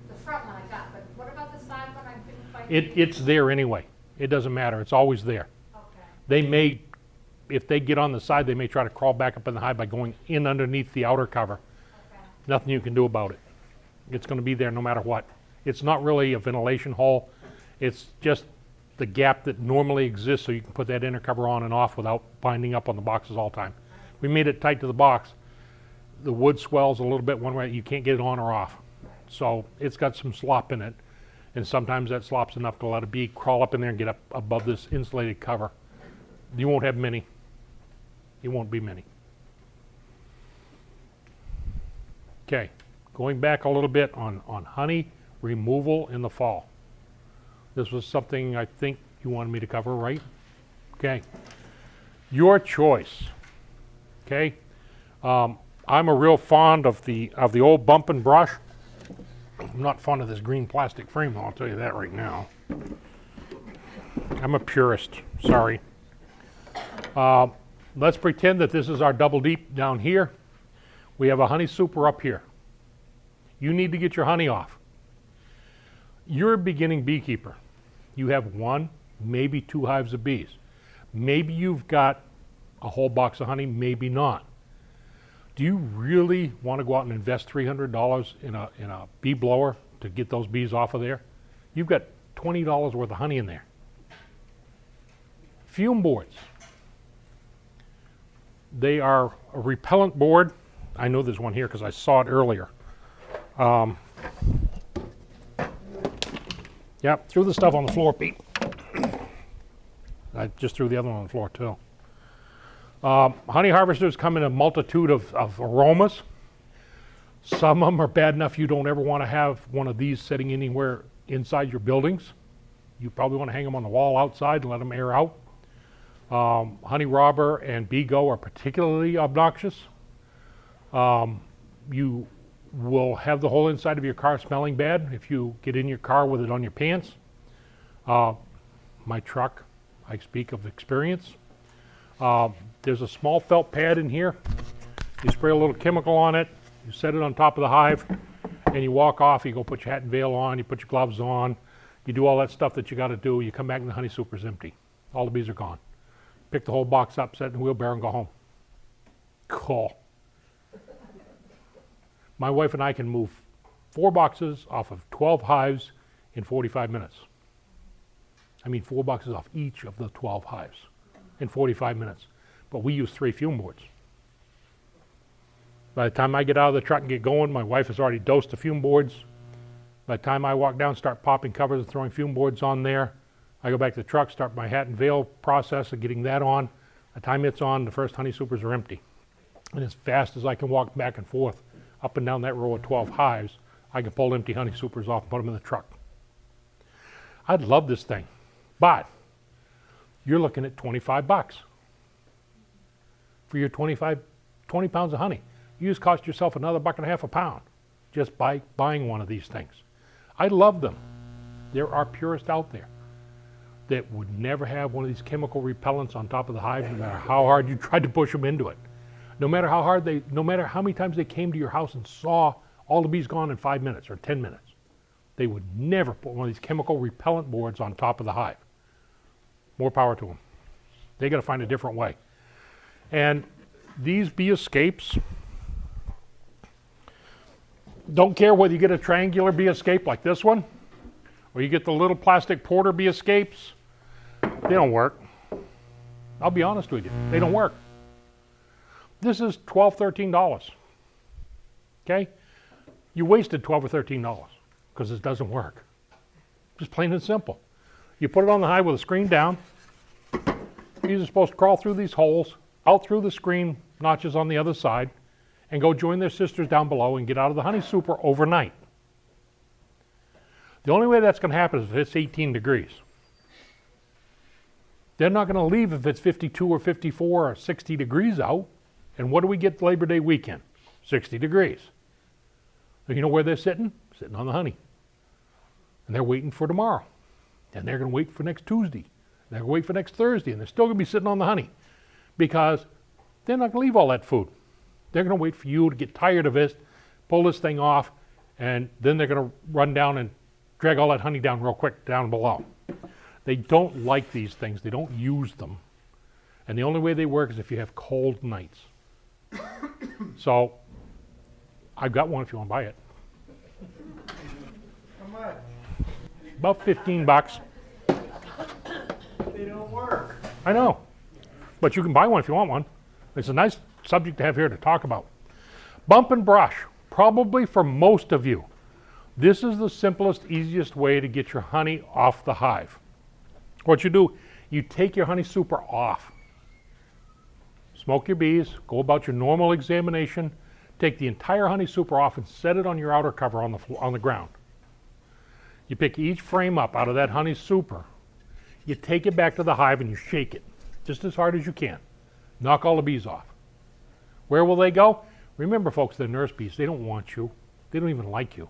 The front one I got, but what about the side one? I couldn't quite read. It's there anyway. It doesn't matter. It's always there. Okay. They may, if they get on the side, they may try to crawl back up in the hive by going in underneath the outer cover. Okay. Nothing you can do about it. It's going to be there no matter what. It's not really a ventilation hole. It's just the gap that normally exists so you can put that inner cover on and off without binding up on the boxes all the time. We made it tight to the box. The wood swells a little bit one way. You can't get it on or off. So it's got some slop in it. And sometimes that slop's enough to let a bee crawl up in there and get up above this insulated cover. You won't have many. It won't be many. Okay, going back a little bit on honey removal in the fall. This was something I think you wanted me to cover, right? Okay. Your choice. Okay. I'm a real fond of the old bump and brush. I'm not fond of this green plastic frame, though, I'll tell you that right now. I'm a purist, sorry. Let's pretend that this is our double deep down here. We have a honey super up here. You need to get your honey off. You're a beginning beekeeper. You have 1, maybe 2 hives of bees. Maybe you've got a whole box of honey, maybe not. Do you really want to go out and invest $300 in a bee blower to get those bees off of there? You've got $20 worth of honey in there. Fume boards. They are a repellent board. I know there's one here because I saw it earlier. Yep, threw the stuff on the floor, Pete. I just threw the other one on the floor too. Honey harvesters come in a multitude of aromas. Some of them are bad enough you don't ever want to have one of these sitting anywhere inside your buildings. You probably want to hang them on the wall outside and let them air out. Honey robber and bee go are particularly obnoxious. You will have the whole inside of your car smelling bad if you get in your car with it on your pants. My truck, I speak of experience. There's a small felt pad in here. You spray a little chemical on it, you set it on top of the hive, and you walk off. You go put your hat and veil on, you put your gloves on, you do all that stuff that you got to do. You come back and the honey super's empty. All the bees are gone. Pick the whole box up, set it in the wheelbarrow, and go home. Cool. My wife and I can move 4 boxes off of 12 hives in 45 minutes. I mean 4 boxes off each of the 12 hives in 45 minutes. But we use 3 fume boards. By the time I get out of the truck and get going, my wife has already dosed the fume boards. By the time I walk down, start popping covers and throwing fume boards on there, I go back to the truck, start my hat and veil process of getting that on. By the time it's on, the first honey supers are empty. And as fast as I can walk back and forth up and down that row of 12 hives, I can pull empty honey supers off and put them in the truck. I'd love this thing, but you're looking at 25 bucks for your 20 pounds of honey. You just cost yourself another $1.50 a pound just by buying one of these things. I love them. There are purists out there that would never have one of these chemical repellents on top of the hive, no matter how hard you tried to push them into it. No matter how hard no matter how many times they came to your house and saw all the bees gone in 5 minutes or 10 minutes, they would never put one of these chemical repellent boards on top of the hive. More power to them. They got to find a different way. And these bee escapes, don't care whether you get a triangular bee escape like this one, or you get the little plastic porter bee escapes, they don't work. I'll be honest with you, they don't work. This is $12, $13. Okay? You wasted $12 or $13 because this doesn't work. Just plain and simple. You put it on the hive with the screen down. Bees are supposed to crawl through these holes, out through the screen notches on the other side, and go join their sisters down below and get out of the honey super overnight. The only way that's going to happen is if it's 18 degrees. They're not going to leave if it's 52 or 54 or 60 degrees out. And what do we get Labor Day weekend? 60 degrees. So you know where they're sitting? Sitting on the honey. And they're waiting for tomorrow. And they're going to wait for next Tuesday. They're going to wait for next Thursday. And they're still going to be sitting on the honey because they're not going to leave all that food. They're going to wait for you to get tired of it, pull this thing off, and then they're going to run down and drag all that honey down real quick down below. They don't like these things. They don't use them. And the only way they work is if you have cold nights. So I've got one if you want to buy it. How much? About 15 bucks. They don't work. I know. But you can buy one if you want one. It's a nice subject to have here to talk about. Bump and brush. Probably for most of you, this is the simplest, easiest way to get your honey off the hive. What you do, you take your honey super off. Smoke your bees, go about your normal examination, take the entire honey super off and set it on your outer cover on the ground. You pick each frame up out of that honey super, you take it back to the hive and you shake it just as hard as you can. Knock all the bees off. Where will they go? Remember folks, they're nurse bees. They don't want you. They don't even like you.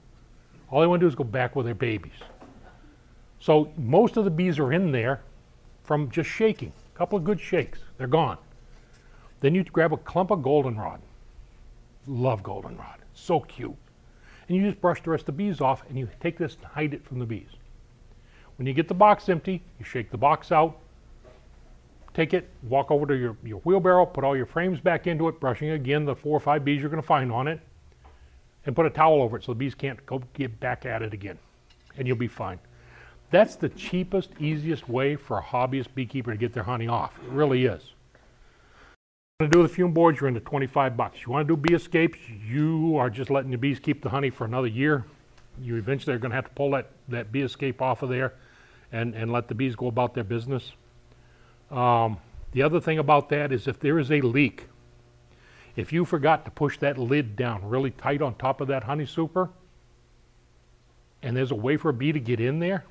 All they want to do is go back with their babies. So most of the bees are in there from just shaking. A couple of good shakes, they're gone. Then you grab a clump of goldenrod. Love goldenrod, so cute. And you just brush the rest of the bees off and you take this and hide it from the bees. When you get the box empty, you shake the box out, take it, walk over to your wheelbarrow, put all your frames back into it, brushing again the 4 or 5 bees you're going to find on it, and put a towel over it so the bees can't go get back at it again, and you'll be fine. That's the cheapest, easiest way for a hobbyist beekeeper to get their honey off. It really is. To do the fume boards, you're into 25 bucks. You want to do bee escapes, you are just letting the bees keep the honey for another year. You eventually are going to have to pull that bee escape off of there and let the bees go about their business. The other thing about that is if there is a leak, if you forgot to push that lid down really tight on top of that honey super, and there's a way for a bee to get in there,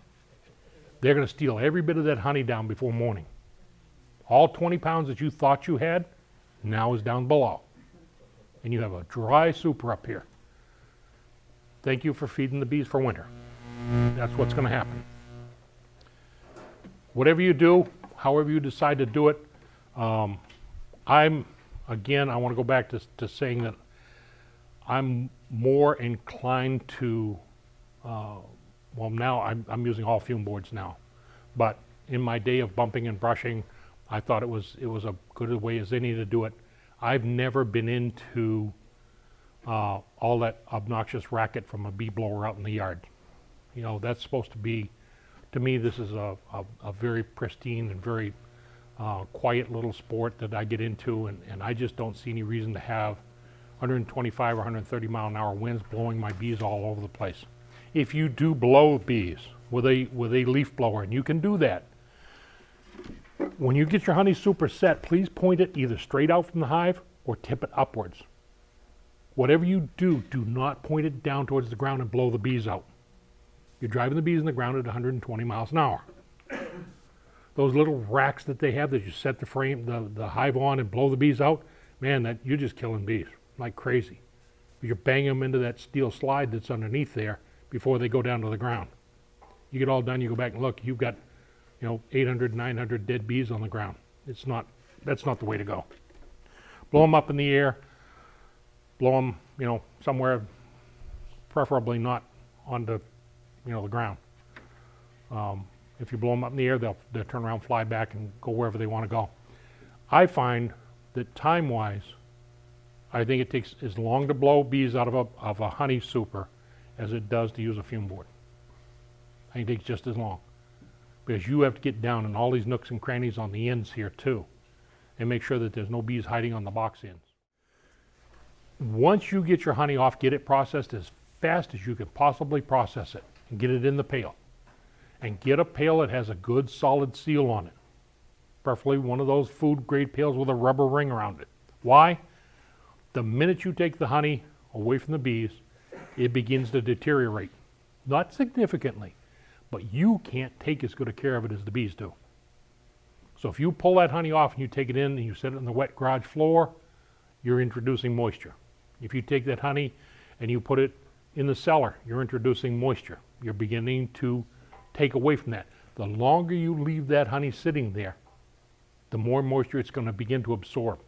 they're going to steal every bit of that honey down before morning. All 20 pounds that you thought you had now is down below. And you have a dry super up here. Thank you for feeding the bees for winter. That's what's going to happen. Whatever you do, however you decide to do it, again, I want to go back to saying that I'm more inclined to, well, now I'm using all fume boards now, but in my day of bumping and brushing, I thought it was a good way as any to do it. I've never been into all that obnoxious racket from a bee blower out in the yard. You know, that's supposed to be, to me, this is a very pristine and very quiet little sport that I get into, and I just don't see any reason to have 125 or 130 mile an hour winds blowing my bees all over the place. If you do blow bees with a leaf blower, and you can do that, when you get your honey super set, please point it either straight out from the hive or tip it upwards. Whatever you do, do not point it down towards the ground and blow the bees out. You're driving the bees in the ground at 120 miles an hour. Those little racks that they have that you set the frame, the hive on and blow the bees out, man, you're just killing bees like crazy. You're banging them into that steel slide that's underneath there before they go down to the ground. You get all done, you go back and look, you've got, 800, 900 dead bees on the ground. That's not the way to go. Blow them up in the air, blow them, somewhere, preferably not onto, the ground. If you blow them up in the air, they'll turn around, fly back, and go wherever they want to go. I find that time-wise, I think it takes as long to blow bees out of a honey super as it does to use a fume board. I think it takes just as long, because you have to get down in all these nooks and crannies on the ends here too, and make sure that there's no bees hiding on the box ends. Once you get your honey off, get it processed as fast as you can possibly process it, and get it in the pail. And get a pail that has a good solid seal on it. Preferably one of those food grade pails with a rubber ring around it. Why? The minute you take the honey away from the bees, it begins to deteriorate. Not significantly, but you can't take as good a care of it as the bees do. So if you pull that honey off and you take it in and you set it on the wet garage floor, you're introducing moisture. If you take that honey and you put it in the cellar, you're introducing moisture. You're beginning to take away from that. The longer you leave that honey sitting there, the more moisture it's going to begin to absorb.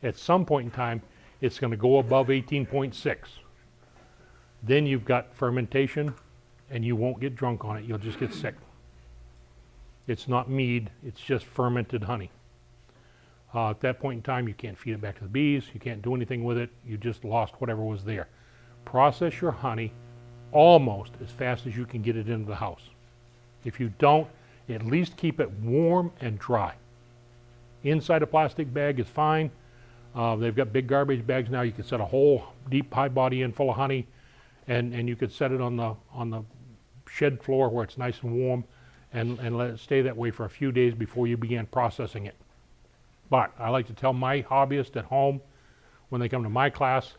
At some point in time, it's going to go above 18.6. Then you've got fermentation, and you won't get drunk on it. You'll just get sick. It's not mead, it's just fermented honey. At that point in time, you can't feed it back to the bees, you can't do anything with it, you just lost whatever was there. Process your honey almost as fast as you can get it into the house. If you don't, at least keep it warm and dry. Inside a plastic bag is fine. They've got big garbage bags now. You can set a whole deep pie body in full of honey, and you could set it on the shed floor where it's nice and warm, and let it stay that way for a few days before you begin processing it. But I like to tell my hobbyists at home, when they come to my class,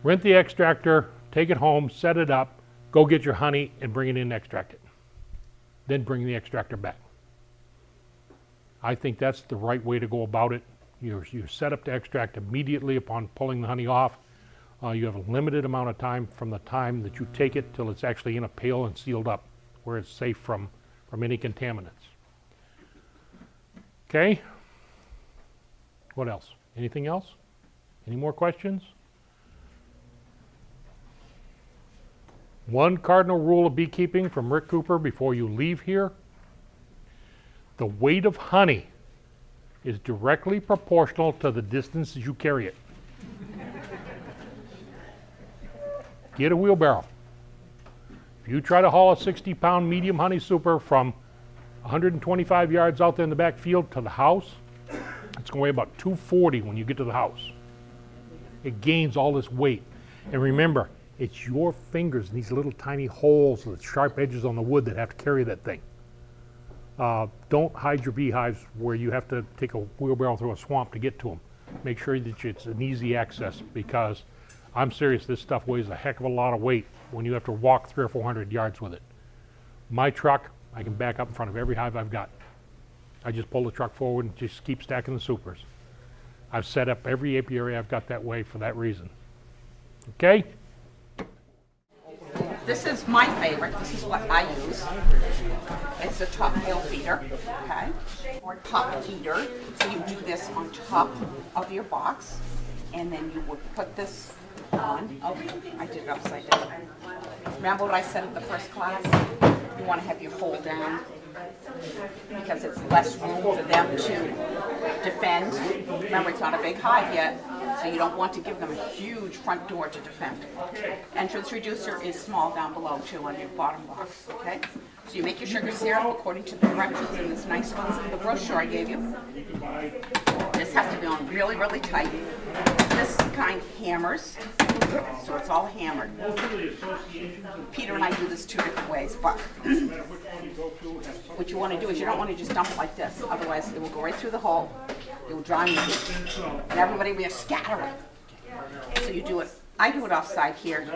rent the extractor, take it home, set it up, go get your honey and bring it in and extract it. Then bring the extractor back. I think that's the right way to go about it. You're set up to extract immediately upon pulling the honey off. You have a limited amount of time from the time that you take it till it's actually in a pail and sealed up, where it's safe from any contaminants. Okay? What else? Anything else? Any more questions? One cardinal rule of beekeeping from Rick Cooper before you leave here: the weight of honey is directly proportional to the distance you carry it. Get a wheelbarrow. If you try to haul a 60-pound medium honey super from 125 yards out there in the back field to the house, It's gonna weigh about 240 when you get to the house. It gains all this weight. And remember, it's your fingers and these little tiny holes with sharp edges on the wood that have to carry that thing. Don't hide your beehives where you have to take a wheelbarrow through a swamp to get to them. Make sure that it's an easy access, because I'm serious, this stuff weighs a heck of a lot of weight when you have to walk 300 or 400 yards with it. My truck, I can back up in front of every hive I've got. I just pull the truck forward and just keep stacking the supers. I've set up every apiary I've got that way for that reason. Okay? This is my favorite. This is what I use. It's a top hill feeder, okay? Or top heater. So you do this on top of your box, and then you would put this on. Oh, I did it upside down. Remember what I said in the first class? You want to have your hole down, because it's less room for them to defend. Remember, it's not a big hive yet, so you don't want to give them a huge front door to defend. Entrance reducer is small down below too on your bottom box, okay? So you make your sugar syrup according to the directions in this nice ones in the brochure I gave you. This has to be on really, really tight. This kind hammers, so it's all hammered. Peter and I do this 2 different ways, but what you want to do is you don't want to just dump it like this, otherwise it will go right through the hole, it will drown you, and everybody will scatter it. So you do it, I do it offside here,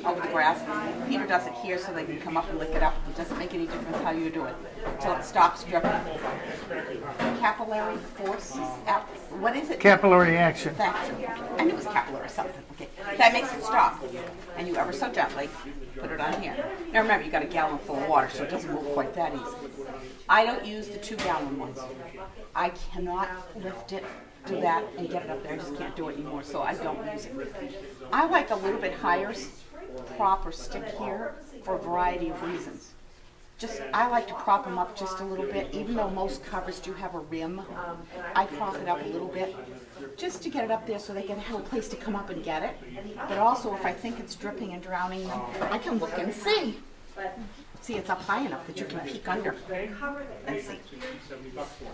over the grass. Peter does it here so they can come up and lick it up. It doesn't make any difference how you do it, until it stops dripping. Capillary force, what is it? Capillary action. Thank you. I knew it was capillary or something. Okay. That makes it stop. And you ever so gently put it on here. Now remember, you got a gallon full of water, so it doesn't move quite that easy. I don't use the 2-gallon ones. I cannot lift it, do that, and get it up there. I just can't do it anymore, so I don't use it. I like a little bit higher prop or stick here for a variety of reasons. I like to prop them up just a little bit, even though most covers do have a rim. I prop it up a little bit, just to get it up there so they can have a place to come up and get it. But also, if I think it's dripping and drowning them, I can look and see. See, it's up high enough that you can peek under and see.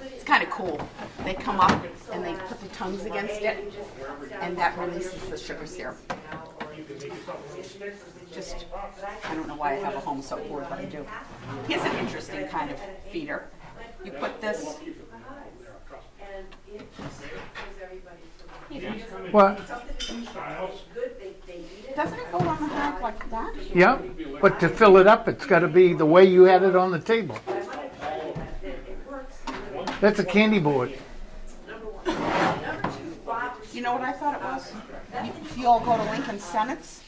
It's kind of cool. They come up and they put the tongues against it, and that releases the sugar syrup. I don't know why I have a home soap board, but I do. Here's an interesting kind of feeder. You put this. What? Doesn't it go on the hive like that? Yeah, but to fill it up, it's got to be the way you had it on the table. That's a candy board. You know what I thought it was? If you all go to Lincoln Senate's,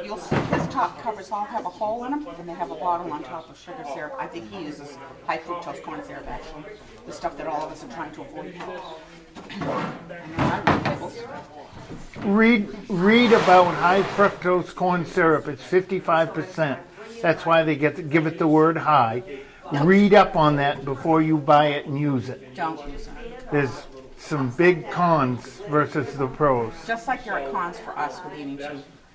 you'll see his top covers all have a hole in them, and they have a bottle on top of sugar syrup. I think he uses high fructose corn syrup, actually. The stuff that all of us are trying to avoid. Read about high fructose corn syrup. It's 55%. That's why they give it the word high. Read up on that before you buy it and use it. Don't use it. There's some big cons versus the pros. Just like there are cons for us with eating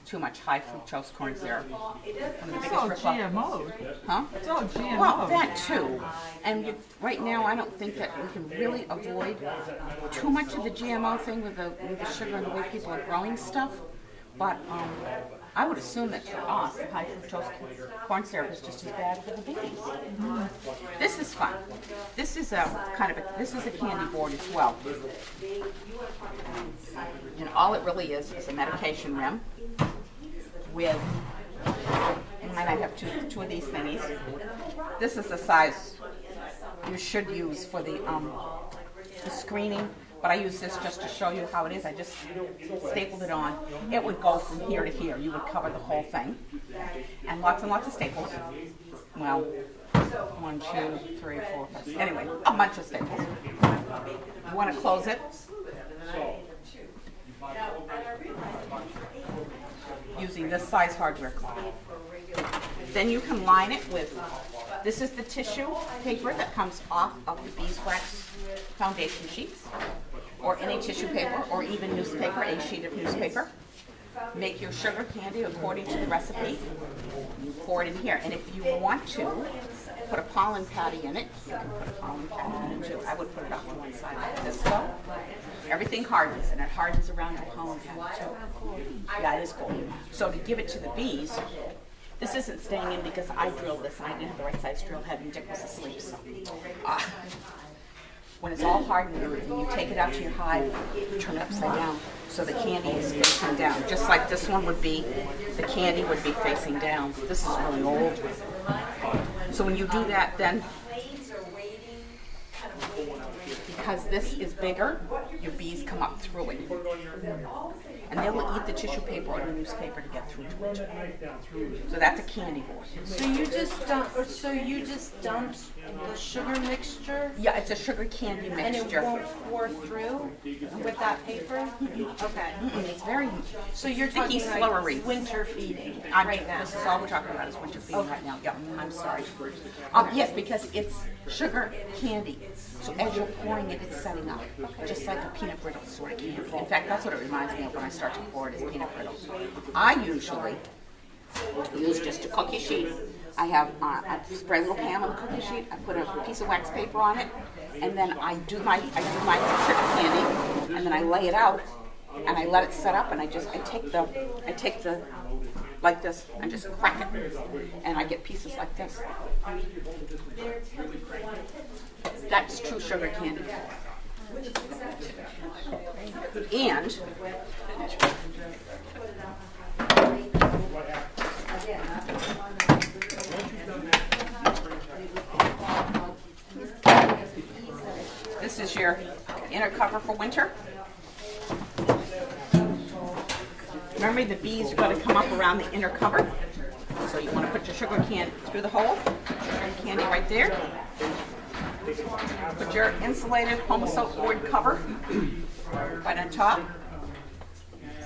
too much high fructose corn syrup. It's all GMO. Huh? It's all GMO. Well, that too. And right now, I don't think that we can really avoid too much of the GMO thing with the sugar and the way people are growing stuff. But I would assume that for us, the high fructose corn syrup is just as bad for the bees. This is fun. This is this is a candy board as well. And all it really is a medication rim with, and I have two of these thingies. This is the size you should use for the screening, but I use this just to show you how it is. I just stapled it on. It would go from here to here. You would cover the whole thing. And lots of staples. Well, 1, 2, 3, 4, 5, 6. Anyway, a bunch of staples. You want to close it. Using this size hardware cloth. Then you can line it with, this is the tissue paper that comes off of the beeswax foundation sheets, or any tissue paper, or even newspaper, a sheet of newspaper. make your sugar candy according to the recipe. You pour it in here, and if you want to put a pollen patty in it, you can put a pollen patty in it too. I would put it off to one side like this though. Everything hardens, and it hardens around your pollen patty too. Yeah, it is cool. So to give it to the bees, this isn't staying in because I drilled this and I didn't have the right size drill head and Dick was asleep. So, when it's all hardened and everything, you take it out to your hive, turn it upside down so the candy is facing down. Just like this one would be, the candy would be facing down. This is really old. So when you do that, then, because this is bigger, your bees come up through it. And they will eat the tissue paper or the newspaper to get through to it. So that's a candy board. So you just dumped the sugar mixture Yeah, it's a sugar candy and it mixture. won't pour through with that paper? Okay. It's very So you're sticky, talking slurry. like winter feeding I'm, right now? This is all we're talking about is winter feeding right now. Yeah, I'm sorry. Yes, because it's sugar candy. So as you're pouring it, it's setting up, just like a peanut brittle sort of candy. In fact, that's what it reminds me of when I start to pour it, is peanut brittle. I usually use just a cookie sheet. I have I spray a little pan on the cookie sheet. I put a piece of wax paper on it, and then I do my sugar candy, and then I lay it out, and I let it set up, and I take the like this and just crack it, and I get pieces like this. That's true sugar candy. And this is your inner cover for winter. Remember, the bees are going to come up around the inner cover. So you want to put your sugar candy through the hole, sugar candy right there. Put your insulated Homosoap board cover right on top.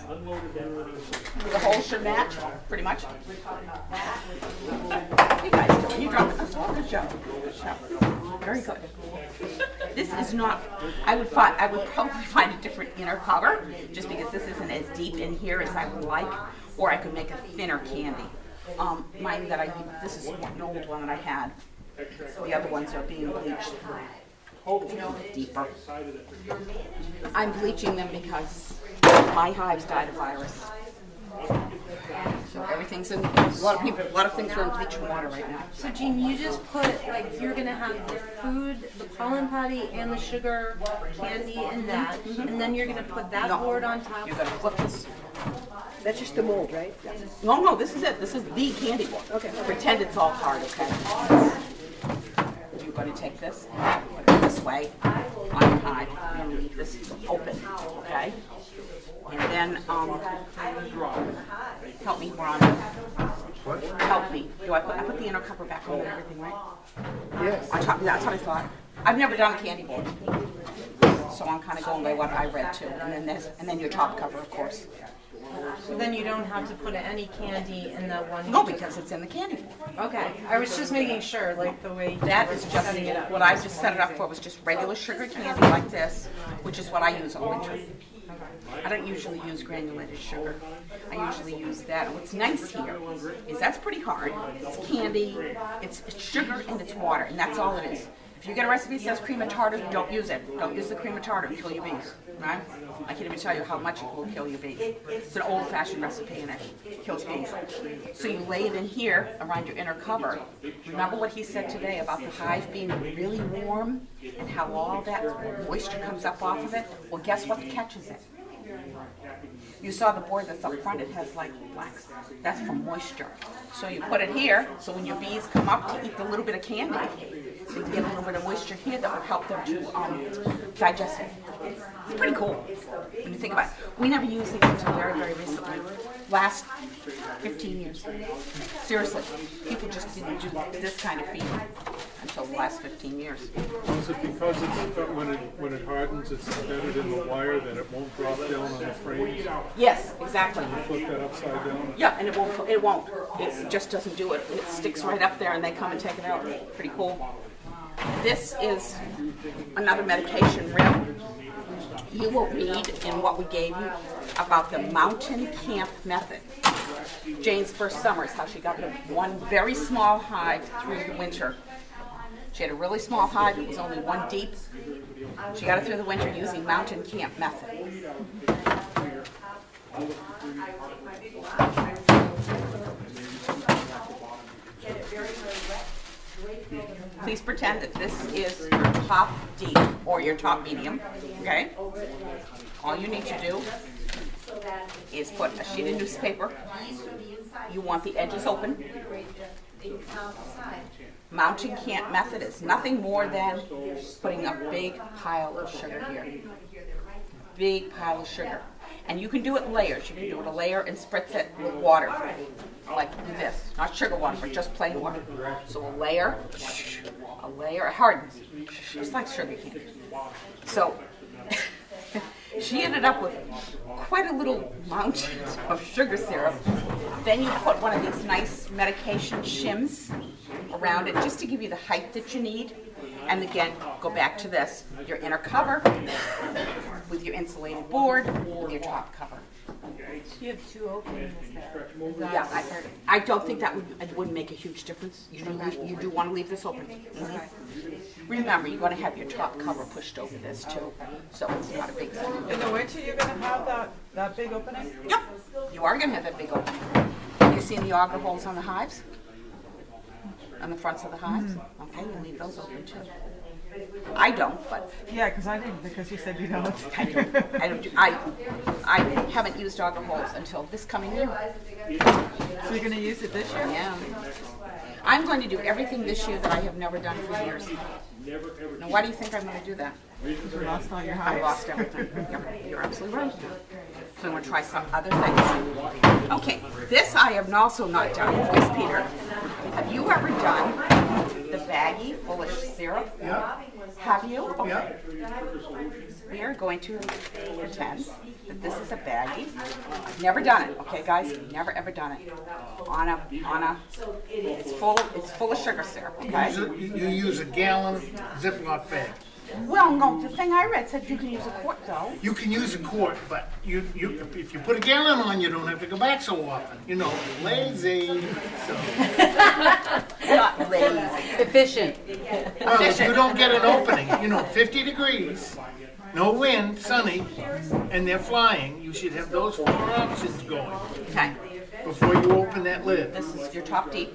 The hole should match, pretty much. You guys doing? You dropped it. Oh, good job. Good job. Very good. This is not. I would probably find a different inner cover, just because this isn't as deep in here as I would like, or I could make a thinner candy. Mine that I use, this is an old one that I had. The other ones are being bleached. It's a little bit deeper. I'm bleaching them because my hives died of virus. So everything's in, a lot of things are in bleaching water right now. So Jean, you just put, like, you're gonna have the food, the pollen patty, and the sugar candy in that, and then you're gonna put that board on top. You're gonna flip this. That's just the mold, right? No, this is it. This is the candy board. Okay. Pretend it's all hard, okay? You're going to take this, put it this way on your hive. You're going to leave this open, okay? And then, help me, Ron. What? Help me. I put the inner cover back on and everything, right? Yes. That's what I thought. I've never done a candy board, so I'm kind of going by what I read too. And then this, and then your top cover, of course. So then you don't have to put any candy in the one. No, because it's in the candy board. Okay, I was just making sure, like the way That is just setting it up. what I just set it up for was just regular sugar candy like this, which is what I use all winter. I don't usually use granulated sugar. I usually use that. And what's nice here is that's pretty hard. It's candy, it's sugar, and it's water, and that's all it is. If you get a recipe that says cream of tartar, don't use it. Don't use the cream of tartar to kill your bees, right? I can't even tell you how much it will kill your bees. It's an old-fashioned recipe and it kills bees. So you lay it in here around your inner cover. Remember what he said today about the hive being really warm and how all that moisture comes up off of it? Well, guess what catches it? You saw the board that's up front, it has like blacks. That's from moisture. So you put it here, so when your bees come up to eat the little bit of candy, they get a little bit of moisture here that will help them to digest it. It's pretty cool when you think about it. We never used these until very, very recently. Last 15 years. Seriously, people just didn't do this kind of feeding until the last 15 years. Is it because when it hardens, it's embedded in the wire that it won't drop down on the frames? Yes, exactly. Flip that upside down? Yeah, and it won't. It just doesn't do it. It sticks right up there and they come and take it out. Pretty cool. This is another medication rib. you will read in what we gave you about the mountain camp method. Jane's first summer is how she got the one very small hive through the winter. She had a really small hive, it was only one deep. She got it through the winter using mountain camp method. Please pretend that this is your top deep or your top medium, okay? All you need to do is put a sheet of newspaper. You want the edges open. Mountain camp method is nothing more than putting a big pile of sugar here. Big pile of sugar. And you can do it in layers. You can do it a layer and spritz it with water. Like this. Not sugar water, but just plain water. So a layer, it hardens. Just like sugar cane. So she ended up with quite a little mountain of sugar syrup. Then you put one of these nice medication shims around it just to give you the height that you need. And again, go back to this, your inner cover with your insulated board with your top cover. You have 2 openings there. Yeah, I don't think it wouldn't make a huge difference. You do want to leave this open. Remember, you're going to have your top cover pushed over this too, so it's not a big thing. In the winter, you're going to have that big opening? Yep, you are going to have that big opening. Have you seen the auger holes on the hives? On the fronts of the hives? Okay, you leave those open too. I don't, but Yeah, because I didn't, because you said you don't. I haven't used auger holes until this coming year. So you're going to use it this year? Yeah. I'm going to do everything this year that I have never done for years. Now, why do you think I'm going to do that? You lost all your I hives. lost everything. You're absolutely right. So I'm going to try some other things. Okay, this I have also not done. Miss Peter, have you ever done the baggie full of syrup? Yeah. Have you? Okay. Yeah. We are going to pretend that this is a baggie. I've never done it, okay, guys? Never ever done it. It's full of sugar syrup, okay? You use a gallon Ziploc bag. Well, no, the thing I read said you can use a quart though. You can use a quart, but if you put a gallon on, you don't have to go back so often. You know, lazy. So. Not lazy. Efficient. Well, if you don't get an opening, 50 degrees, no wind, sunny, and they're flying, you should have those 4 options going Okay, before you open that lid. this is your top deep.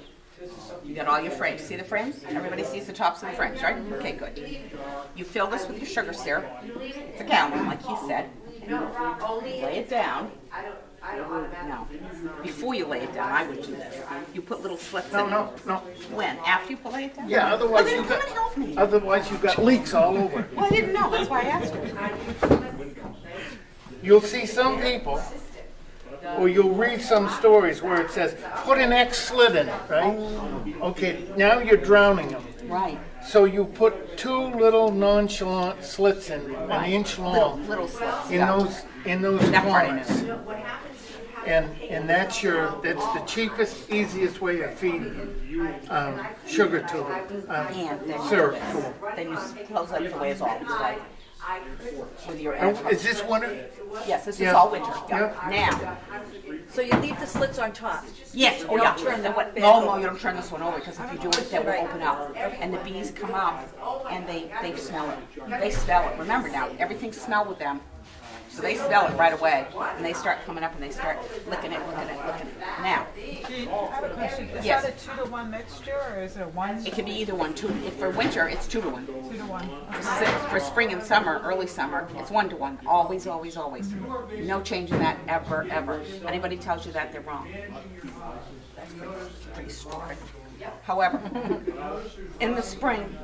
You got all your frames. See the frames? Everybody sees the tops of the frames, right? Okay, good. You fill this with your sugar syrup. It's a gallon, like he said. Lay it down. No. Before you lay it down, I would do this. You put little slits in it. No. When? After you lay it down? Yeah, Well, then come and help me. otherwise you've got leaks all over. Well, I didn't know. That's why I asked you. You'll see some people, or you'll read some stories where it says, put an X slit in it, right? Okay, now you're drowning them. Right. So you put 2 little nonchalant slits in, an inch long, Little slits. in yeah. those That part I corners. knew. And that's the cheapest, easiest way of feeding sugar to them, And then syrup you to do them. this. Then you close up the way as always, right? With your Now, edge. is this winter? Yes, this is Yeah. all winter. Yeah. Yeah. Now, So you leave the slits on top? yes, oh You yeah. don't turn the what, bed no, over. you don't turn this one over because if you do it, then will open up. And the bees come up and they smell it. They smell it. Remember now, everything smells with them. So they smell it right away, and they start coming up and they start licking it. Now, Gene, I have a question. Is Yes. that a 2-to-1 mixture, or is it 1 it can be either one. If for winter, it's 2-to-1. 2-to-1? For spring and summer, early summer, it's 1-to-1. Always, always, always. No change in that ever, ever. Anybody tells you that, they're wrong. That's pretty stupid. However, in the spring,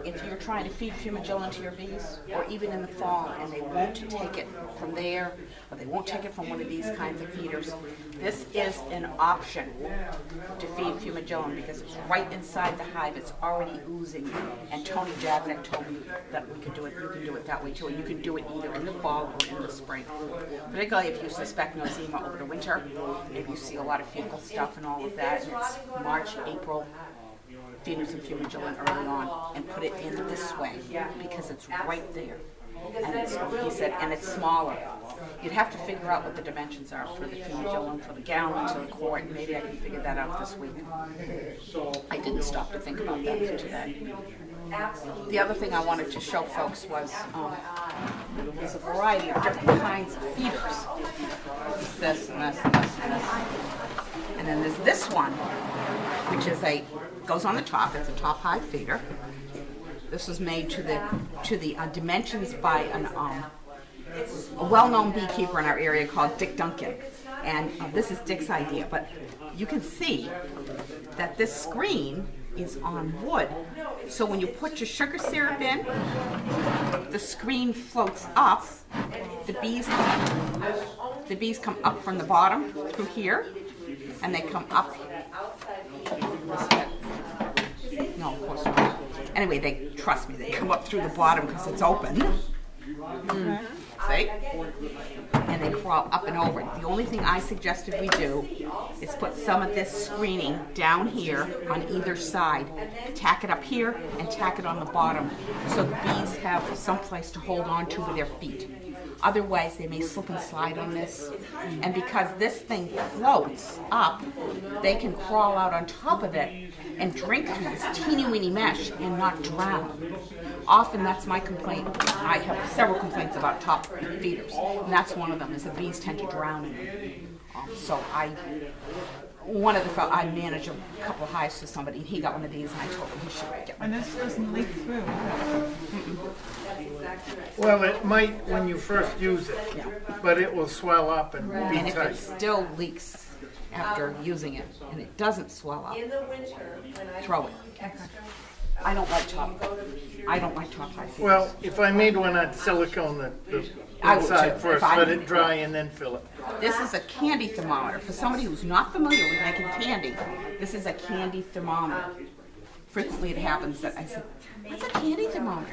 if you're trying to feed fumagillin to your bees, or even in the fall, and they won't take it from there, or they won't take it from one of these kinds of feeders, this is an option to feed fumagillin because it's right inside the hive. It's already oozing. And Tony Jazek told me that we could do it. You can do it that way too, and you can do it either in the fall or in the spring. Particularly if you suspect nosema over the winter, if you see a lot of fecal stuff and all of that, and it's March, April. Feed them some fumagillin early on and put it in this way because it's right there. And he said, and it's smaller. You'd have to figure out what the dimensions are for the fumigillum, for the gallons, or the quart. Maybe I can figure that out this week. I didn't stop to think about that today. The other thing I wanted to show folks was there's a variety of different kinds of feeders. This and this and this and this. And then there's this one, which is goes on the top. It's a top-high feeder. This was made to the dimensions by a well-known beekeeper in our area called Dick Duncan. And this is Dick's idea, but you can see that this screen is on wood. So when you put your sugar syrup in, the screen floats up. The bees come up from the bottom through here, and they come up. No, of course not. Anyway, trust me, they come up through the bottom because it's open. See? And they crawl up and over. The only thing I suggested we do is put some of this screening down here on either side. Tack it up here and tack it on the bottom so the bees have some place to hold on to with their feet. Otherwise, they may slip and slide on this. And because this thing floats up, they can crawl out on top of it and drink through this teeny weeny mesh and not drown. Often that's my complaint. I have several complaints about top feeders, and that's one of them, is the bees tend to drown in them. So I manage a couple of hives for somebody, and he got one of these, and I told him he should get one. And this doesn't leak through. Well, it might when you first use it, Yeah. but it will swell up and be And if it tight. still leaks after using it, and it doesn't swell up, throw it. I don't like top high feeders. Well, if I made one, I'd silicone the I would inside too, first, if I let made it dry, and then fill it. This is a candy thermometer. For somebody who's not familiar with making candy, this is a candy thermometer. Frequently it happens that I say, what's a candy thermometer?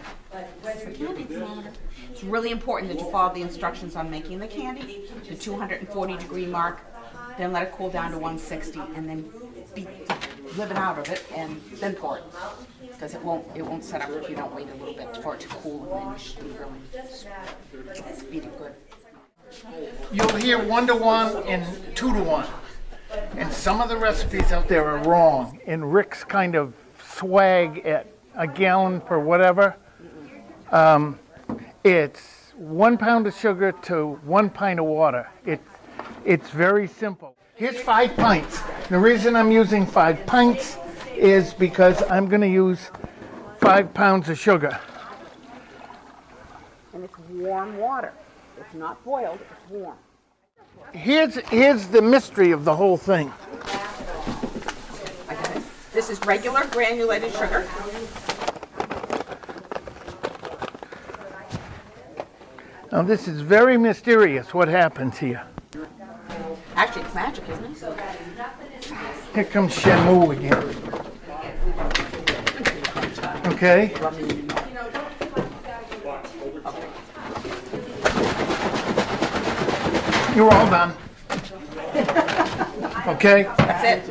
It's a candy thermometer. It's really important that you follow the instructions on making the candy, the 240-degree mark, then let it cool down to 160, and then beat the living out of it, and then pour it. Because it won't set up if you don't wait a little bit for it to cool, and then you should be really beat it good. You'll hear 1-to-1 and 2-to-1. And some of the recipes out there are wrong. And Rick's kind of swag at a gallon per whatever. It's 1 pound of sugar to 1 pint of water. It's very simple. Here's 5 pints. The reason I'm using 5 pints is because I'm going to use 5 pounds of sugar. And it's warm water. It's not boiled, it's warm. Here's the mystery of the whole thing. I got it. This is regular granulated sugar. Now this is very mysterious what happens here. Actually, it's magic, isn't it? Here comes Shamu again. Okay? You're all done. Okay? That's it.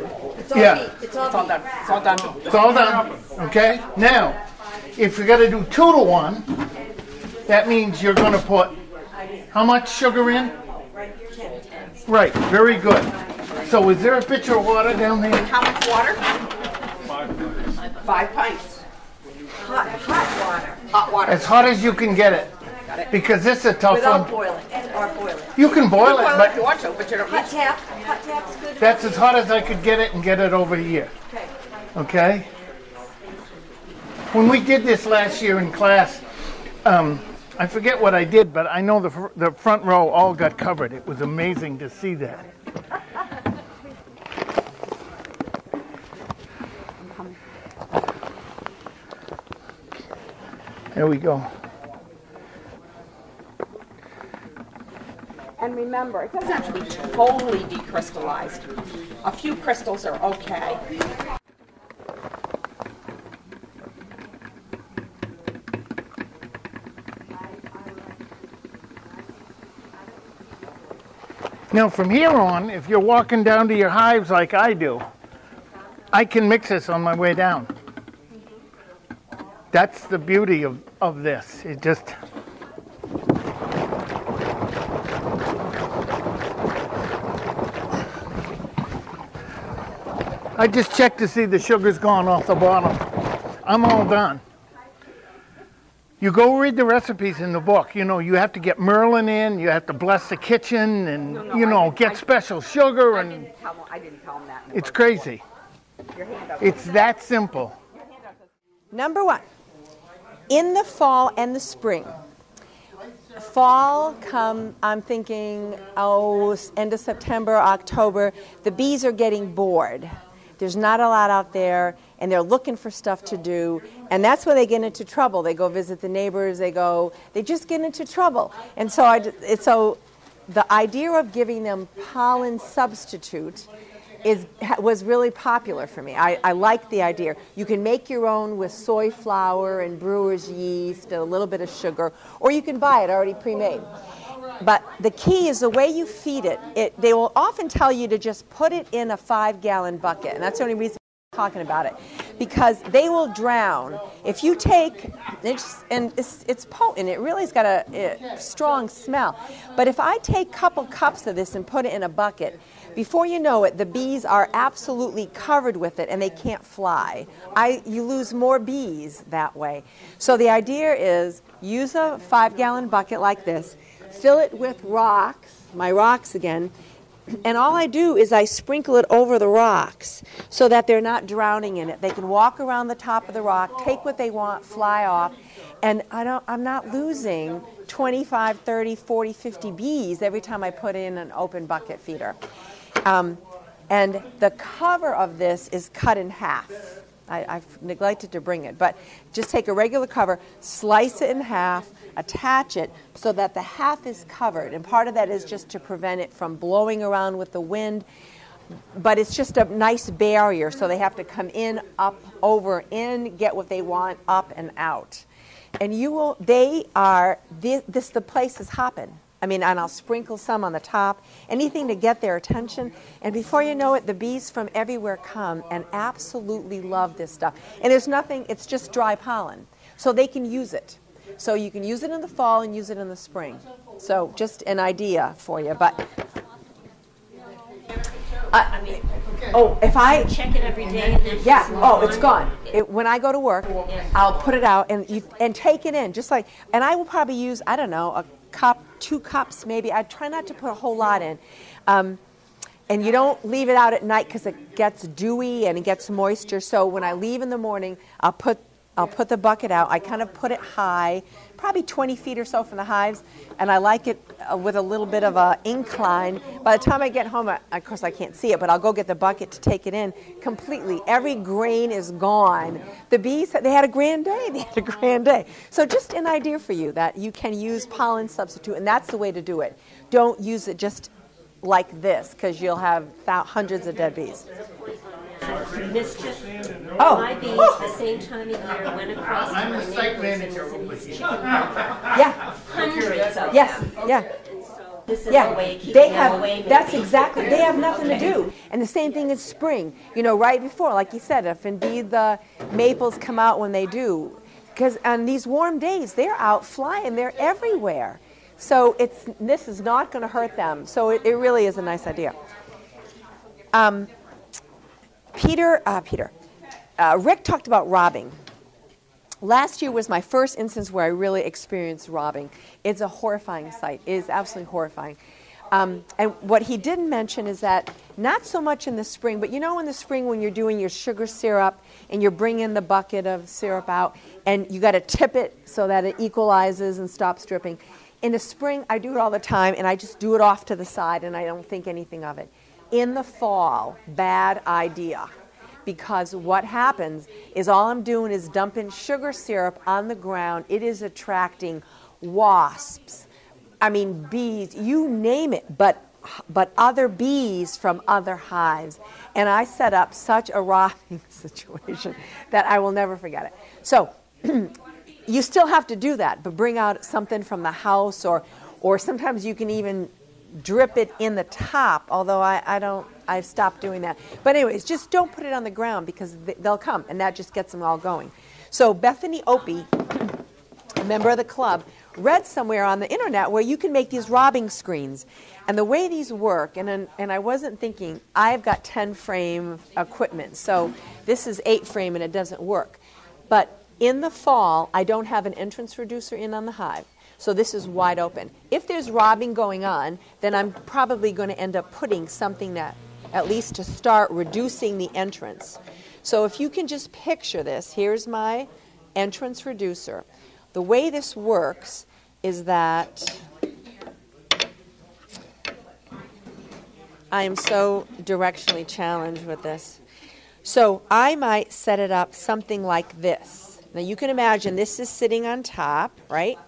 Yeah. It's all done. It's all done. It's all done. Okay? Now, if you're going to do 2-to-1, that means you're going to put how much sugar in? Right. Very good. So is there a pitcher of water down there? How much water? 5 pints. Hot water. Hot water. As hot as you can get it. Got it. Because this is a tough Without one. boiling, or boiling. You can boil it, Boil it if you but want to, but you don't need to. Hot tap's good. that's as hot as I could get it and get it over here. Okay. Okay? When we did this last year in class, I forget what I did, but I know the front row all got covered. It was amazing to see that. There we go. And remember, it doesn't have to be totally decrystallized. A few crystals are okay. Now from here on, if you're walking down to your hives like I do, I can mix this on my way down. That's the beauty of this. It just, I just checked to see the sugar's gone off the bottom. I'm all done. You go read the recipes in the book. You know, you have to get Merlin in, you have to bless the kitchen, and, you know, get special sugar, and I didn't tell them that. it's crazy. It's that simple. Number one, in the fall and the spring. Fall come, I'm thinking, end of September, October, the bees are getting bored. There's not a lot out there, and they're looking for stuff to do, and that's when they get into trouble. They go visit the neighbors, they just get into trouble. And so, so the idea of giving them pollen substitute was really popular for me. I like the idea. You can make your own with soy flour and brewer's yeast and a little bit of sugar, or you can buy it already pre-made. But the key is the way you feed it. They will often tell you to just put it in a 5-gallon bucket, and that's the only reason I'm talking about it, because they will drown. If you take, it's potent, it really's got a strong smell. But if I take a couple cups of this and put it in a bucket, before you know it, the bees are absolutely covered with it and they can't fly. You lose more bees that way. So the idea is use a 5-gallon bucket like this, fill it with rocks, my rocks again, and all I do is I sprinkle it over the rocks so that they're not drowning in it. They can walk around the top of the rock, take what they want, fly off, and I'm not losing 25, 30, 40, 50 bees every time I put in an open bucket feeder. And the cover of this is cut in half. I've neglected to bring it, but just take a regular cover, slice it in half, attach it so that the half is covered. And part of that is just to prevent it from blowing around with the wind, but it's just a nice barrier, so they have to come in, up, over, in, get what they want, up and out. And the place is hopping. I mean, and I'll sprinkle some on the top, anything to get their attention. And before you know it, the bees from everywhere come and absolutely love this stuff. And there's nothing, it's just dry pollen. So they can use it. So you can use it in the fall and use it in the spring. So just an idea for you. But if I check it every day, and then it's gone. When I go to work, I'll put it out and take it in, just like. And I will probably use, I don't know, a cup, 2 cups maybe. I try not to put a whole lot in. And you don't leave it out at night because it gets dewy and it gets moisture. So when I leave in the morning, I'll put the bucket out. I kind of put it high, probably 20 feet or so from the hives, and I like it with a little bit of an incline. By the time I get home, of course I can't see it, but I'll go get the bucket to take it in completely. Every grain is gone. The bees, they had a grand day. They had a grand day. So just an idea for you that you can use pollen substitute, and that's the way to do it. Don't use it just like this, because you'll have hundreds of dead bees. Mischief. My bees, the same time of year, went across to my neighbors and was in his chicken coop. Yeah. Hundreds of them. Yes, yeah. And so this is a way of keeping them away. That's exactly, they have nothing to do. And the same thing is spring. You know, right before, like you said, if indeed the maples come out when they do, because on these warm days, they're out flying, they're everywhere. So this is not going to hurt them. So it really is a nice idea. Rick talked about robbing. Last year was my first instance where I really experienced robbing. It's a horrifying sight. It is absolutely horrifying. And what he didn't mention is that not so much in the spring, but you know in the spring when you're doing your sugar syrup and you're bringing the bucket of syrup out and you got to tip it so that it equalizes and stops dripping. In the spring, I do it all the time, and I just do it off to the side, and I don't think anything of it. In the fall, bad idea, because what happens is all I'm doing is dumping sugar syrup on the ground. It is attracting wasps, I mean bees, you name it, but other bees from other hives. And I set up such a robbing situation that I will never forget it. So you still have to do that, but bring out something from the house, or sometimes you can even drip it in the top, although I've stopped doing that. But anyways, just don't put it on the ground because they'll come, and that just gets them all going. So Bethany Opie, a member of the club, read somewhere on the internet where you can make these robbing screens. And the way these work, and I wasn't thinking, I've got 10 frame equipment, so this is 8 frame and it doesn't work. But in the fall, I don't have an entrance reducer in on the hive. So this is wide open. If there's robbing going on, then I'm probably going to end up putting something that, at least to start, reducing the entrance. So if you can just picture this, here's my entrance reducer. The way this works is that I am so directionally challenged with this. So I might set it up something like this. Now you can imagine this is sitting on top, right?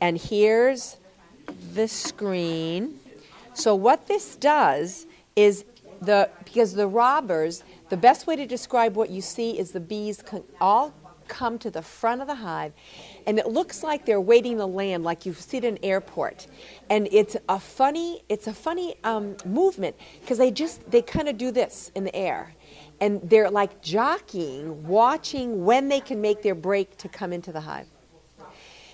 And here's the screen. So what this does is, because the robbers, the best way to describe what you see is the bees all come to the front of the hive, and it looks like they're waiting to land, like you see at an airport. And it's a funny movement, because they kind of do this in the air, and they're like jockeying, watching when they can make their break to come into the hive.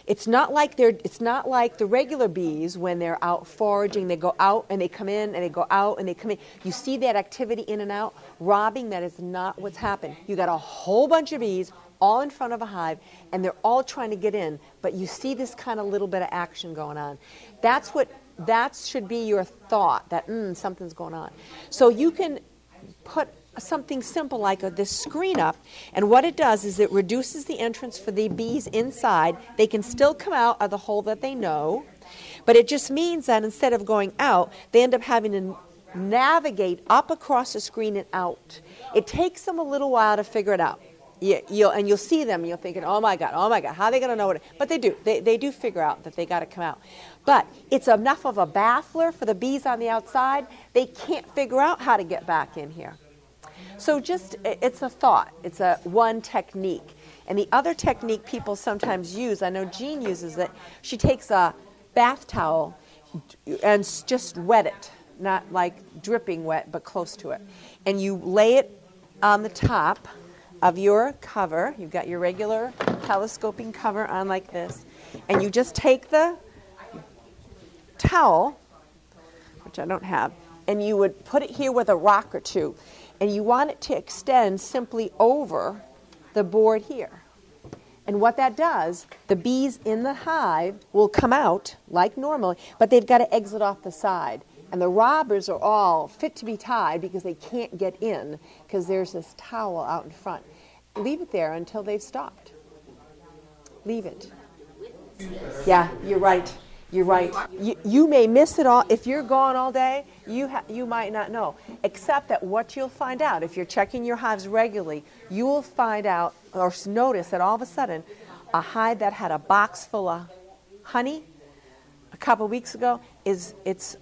It's not like the regular bees when they're out foraging. They go out and they come in, and they go out and they come in. You see that activity in and out. Robbing, that is not what's happened. You got a whole bunch of bees all in front of a hive, and they're all trying to get in, but you see this kind of little bit of action going on. That should be your thought, that something's going on. So you can put something simple like this screen up, and what it does is it reduces the entrance for the bees inside. They can still come out of the hole that they know, but it just means that instead of going out, they end up having to navigate up across the screen and out. It takes them a little while to figure it out. You'll see them, and you're thinking, oh my God, how are they going to know what? But they do. They do figure out that they got to come out. But it's enough of a baffler for the bees on the outside. They can't figure out how to get back in here. So it's a thought. It's one technique. And the other technique people sometimes use, I know Jean uses it, she takes a bath towel and just wet it. Not like dripping wet, but close to it. And you lay it on the top of your cover. You've got your regular telescoping cover on like this. And you just take the towel, which I don't have, and you would put it here with a rock or two. And you want it to extend simply over the board here. And what that does, the bees in the hive will come out like normal, but they've got to exit off the side. And the robbers are all fit to be tied because they can't get in because there's this towel out in front. Leave it there until they've stopped. Leave it. Yeah, you're right. You're right. You may miss it all. If you're gone all day, you might not know. Except that what you'll find out, if you're checking your hives regularly, you will find out or notice that all of a sudden, a hive that had a box full of honey a couple weeks ago it's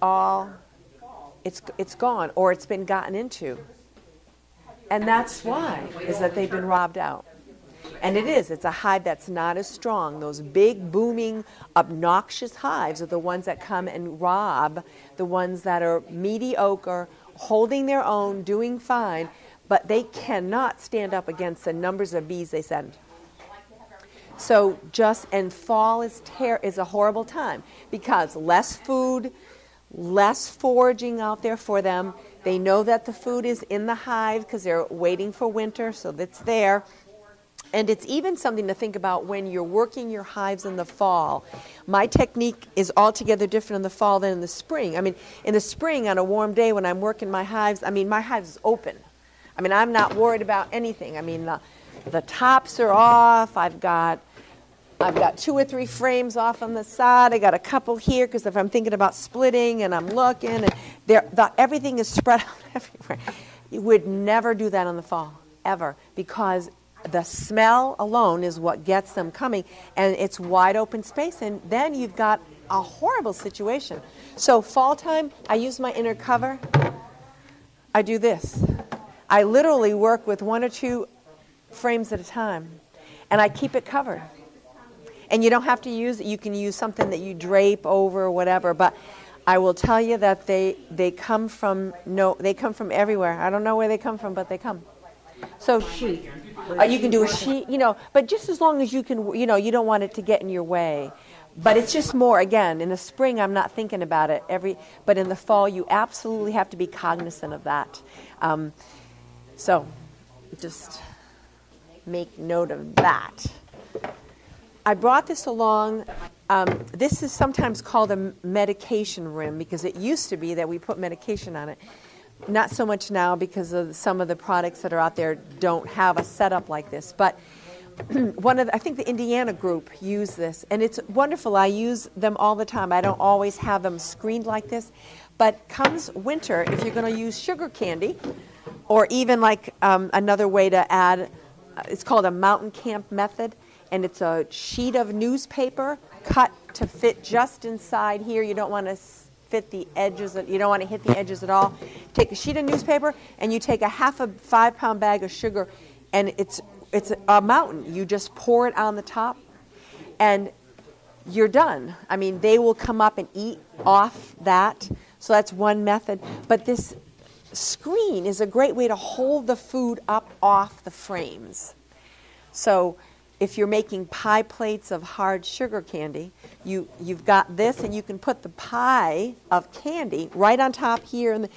gone, or it's been gotten into. And that's why, is that they've been robbed out. And it's a hive that's not as strong. Those big, booming, obnoxious hives are the ones that come and rob the ones that are mediocre, holding their own, doing fine, but they cannot stand up against the numbers of bees they send. So and fall is a horrible time because less food, less foraging out there for them. They know that the food is in the hive because they're waiting for winter, so that's there. And it's even something to think about when you're working your hives in the fall. My technique is altogether different in the fall than in the spring. I mean, in the spring, on a warm day when I'm working my hives, my hives is open. I'm not worried about anything. The tops are off. I've got 2 or 3 frames off on the side. I got a couple here because if I'm thinking about splitting and I'm looking, and everything is spread out everywhere. You would never do that in the fall, ever, because the smell alone is what gets them coming, and it's wide open space, and then you've got a horrible situation. So fall time, I use my inner cover. I do this. I literally work with 1 or 2 frames at a time, and I keep it covered. And you don't have to use it. You can use something that you drape over or whatever, but I will tell you that they come from everywhere. I don't know where they come from, but they come. So sheet. You can do a sheet, but just as long as you can, you don't want it to get in your way. But it's just more, again, in the spring I'm not thinking about it but in the fall you absolutely have to be cognizant of that. So just make note of that. I brought this along. This is sometimes called a medication rim because it used to be that we put medication on it. Not so much now because of some of the products that are out there don't have a setup like this. But I think the Indiana group use this, and it's wonderful. I use them all the time. I don't always have them screened like this. But comes winter, if you're going to use sugar candy, or even like another way to add, it's called a mountain camp method, and it's a sheet of newspaper cut to fit just inside here. You don't want to fit the edges, you don't want to hit the edges at all. Take a sheet of newspaper and you take a half a 5-pound bag of sugar, and it's a mountain. You just pour it on the top and you're done. I mean, they will come up and eat off that. So that's one method. But this screen is a great way to hold the food up off the frames. So if you're making pie plates of hard sugar candy, you've got this, and you can put the pie of candy right on top here, and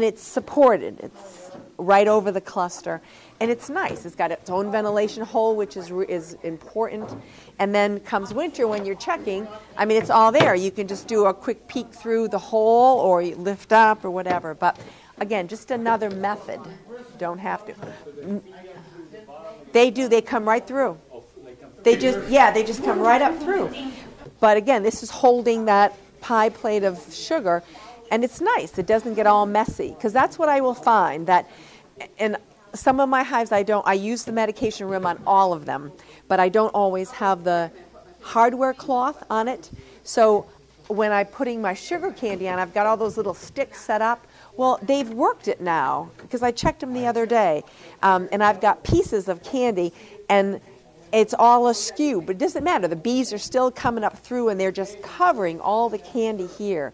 it's supported. It's right over the cluster, and it's nice. It's got its own ventilation hole, which is important. And then comes winter when you're checking, I mean, it's all there. You can just do a quick peek through the hole, or you lift up, or whatever. But again, just another method. Don't have to. They do. They come right through. They just come right up through. But again, this is holding that pie plate of sugar, and it's nice. It doesn't get all messy, because that's what I will find, that in some of my hives I use the medication rim on all of them, but I don't always have the hardware cloth on it. So when I'm putting my sugar candy on, I've got all those little sticks set up. Well, they've worked it now, because I checked them the other day, and I've got pieces of candy, and it's all askew, but it doesn't matter. The bees are still coming up through, and they're just covering all the candy here.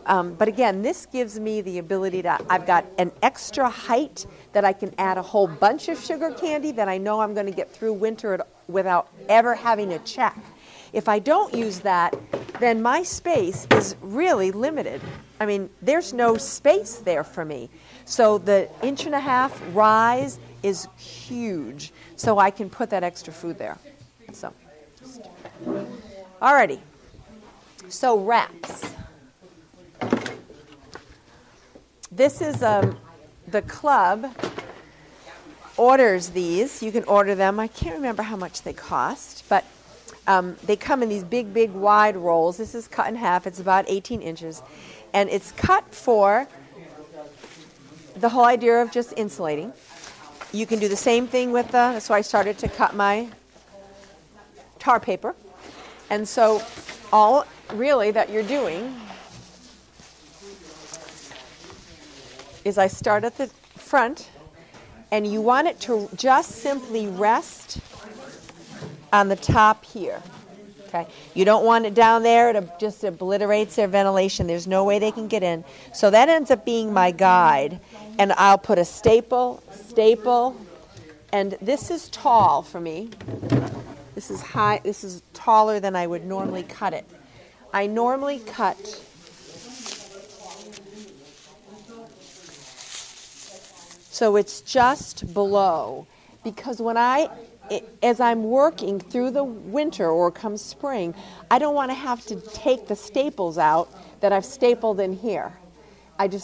But again, this gives me the ability I've got an extra height that I can add a whole bunch of sugar candy that I know I'm going to get through winter without ever having to check. If I don't use that, then my space is really limited. I mean, there's no space there for me. So the 1.5 inch rise is huge, so I can put that extra food there. So, alrighty. So wraps. This is the club orders these. You can order them. I can't remember how much they cost, but they come in these big, big, wide rolls. This is cut in half. It's about 18 inches, and it's cut for the whole idea of just insulating. You can do the same thing with that's why I started to cut my tar paper. And so all really that you're doing is I start at the front, and you want it to just simply rest on the top here. Okay? You don't want it down there. It just obliterates their ventilation. There's no way they can get in. So that ends up being my guide. And I'll put a staple, and this is tall for me. This is high. This is taller than I would normally cut it. I normally cut so it's just below, because when as I'm working through the winter or come spring, I don't want to have to take the staples out that I've stapled in here.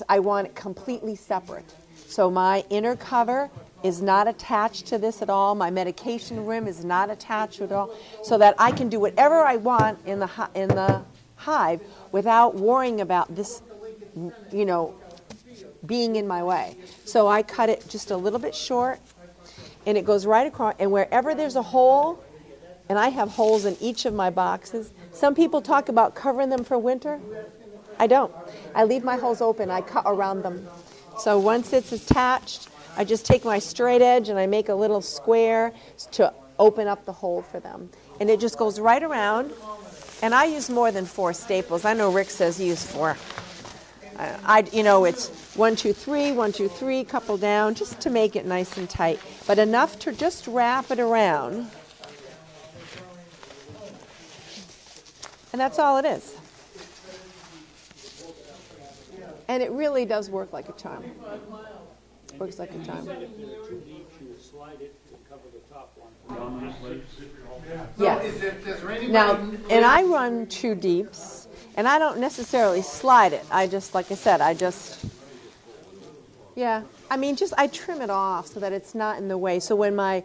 I want it completely separate. So my inner cover is not attached to this at all. My medication rim is not attached at all, so that I can do whatever I want in the hive without worrying about this, being in my way. So I cut it just a little bit short, and it goes right across, and wherever there's a hole, and I have holes in each of my boxes. Some people talk about covering them for winter. I don't. I leave my holes open. I cut around them. So once it's attached, I just take my straight edge and I make a little square to open up the hole for them. And it just goes right around. And I use more than 4 staples. I know Rick says he used 4. It's 1, 2, 3, 1, 2, 3, couple down, just to make it nice and tight. But enough to just wrap it around. And that's all it is. And it really does work like a charm. Works like a charm. Yes. Now, and I run 2 deeps, and I don't necessarily slide it. I just, like I said, yeah. I mean, I trim it off so that it's not in the way. So when my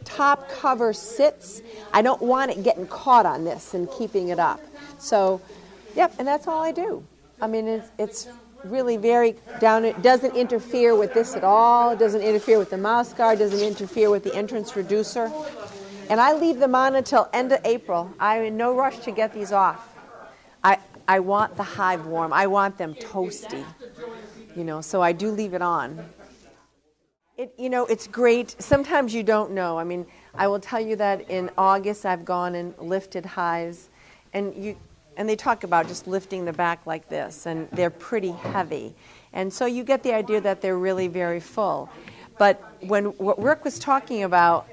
top cover sits, I don't want it getting caught on this and keeping it up. So, yep, and that's all I do. I mean, it's really very down. It doesn't interfere with this at all. It doesn't interfere with the mouse guard. Doesn't interfere with the entrance reducer. And I leave them on until end of April. I'm in no rush to get these off. I want the hive warm. I want them toasty, so I do leave it on. It's great. Sometimes you don't know. I mean, I will tell you that in August I've gone and lifted hives, and they talk about just lifting the back like this, and they're pretty heavy. And so you get the idea that they're really very full. But what Rick was talking about,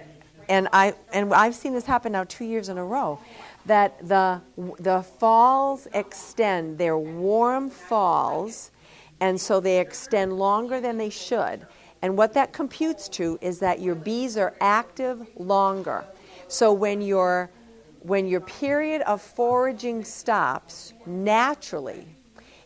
and I've seen this happen now 2 years in a row, that the falls extend. They're warm falls, and so they extend longer than they should. And what that computes to is that your bees are active longer. So when your period of foraging stops naturally,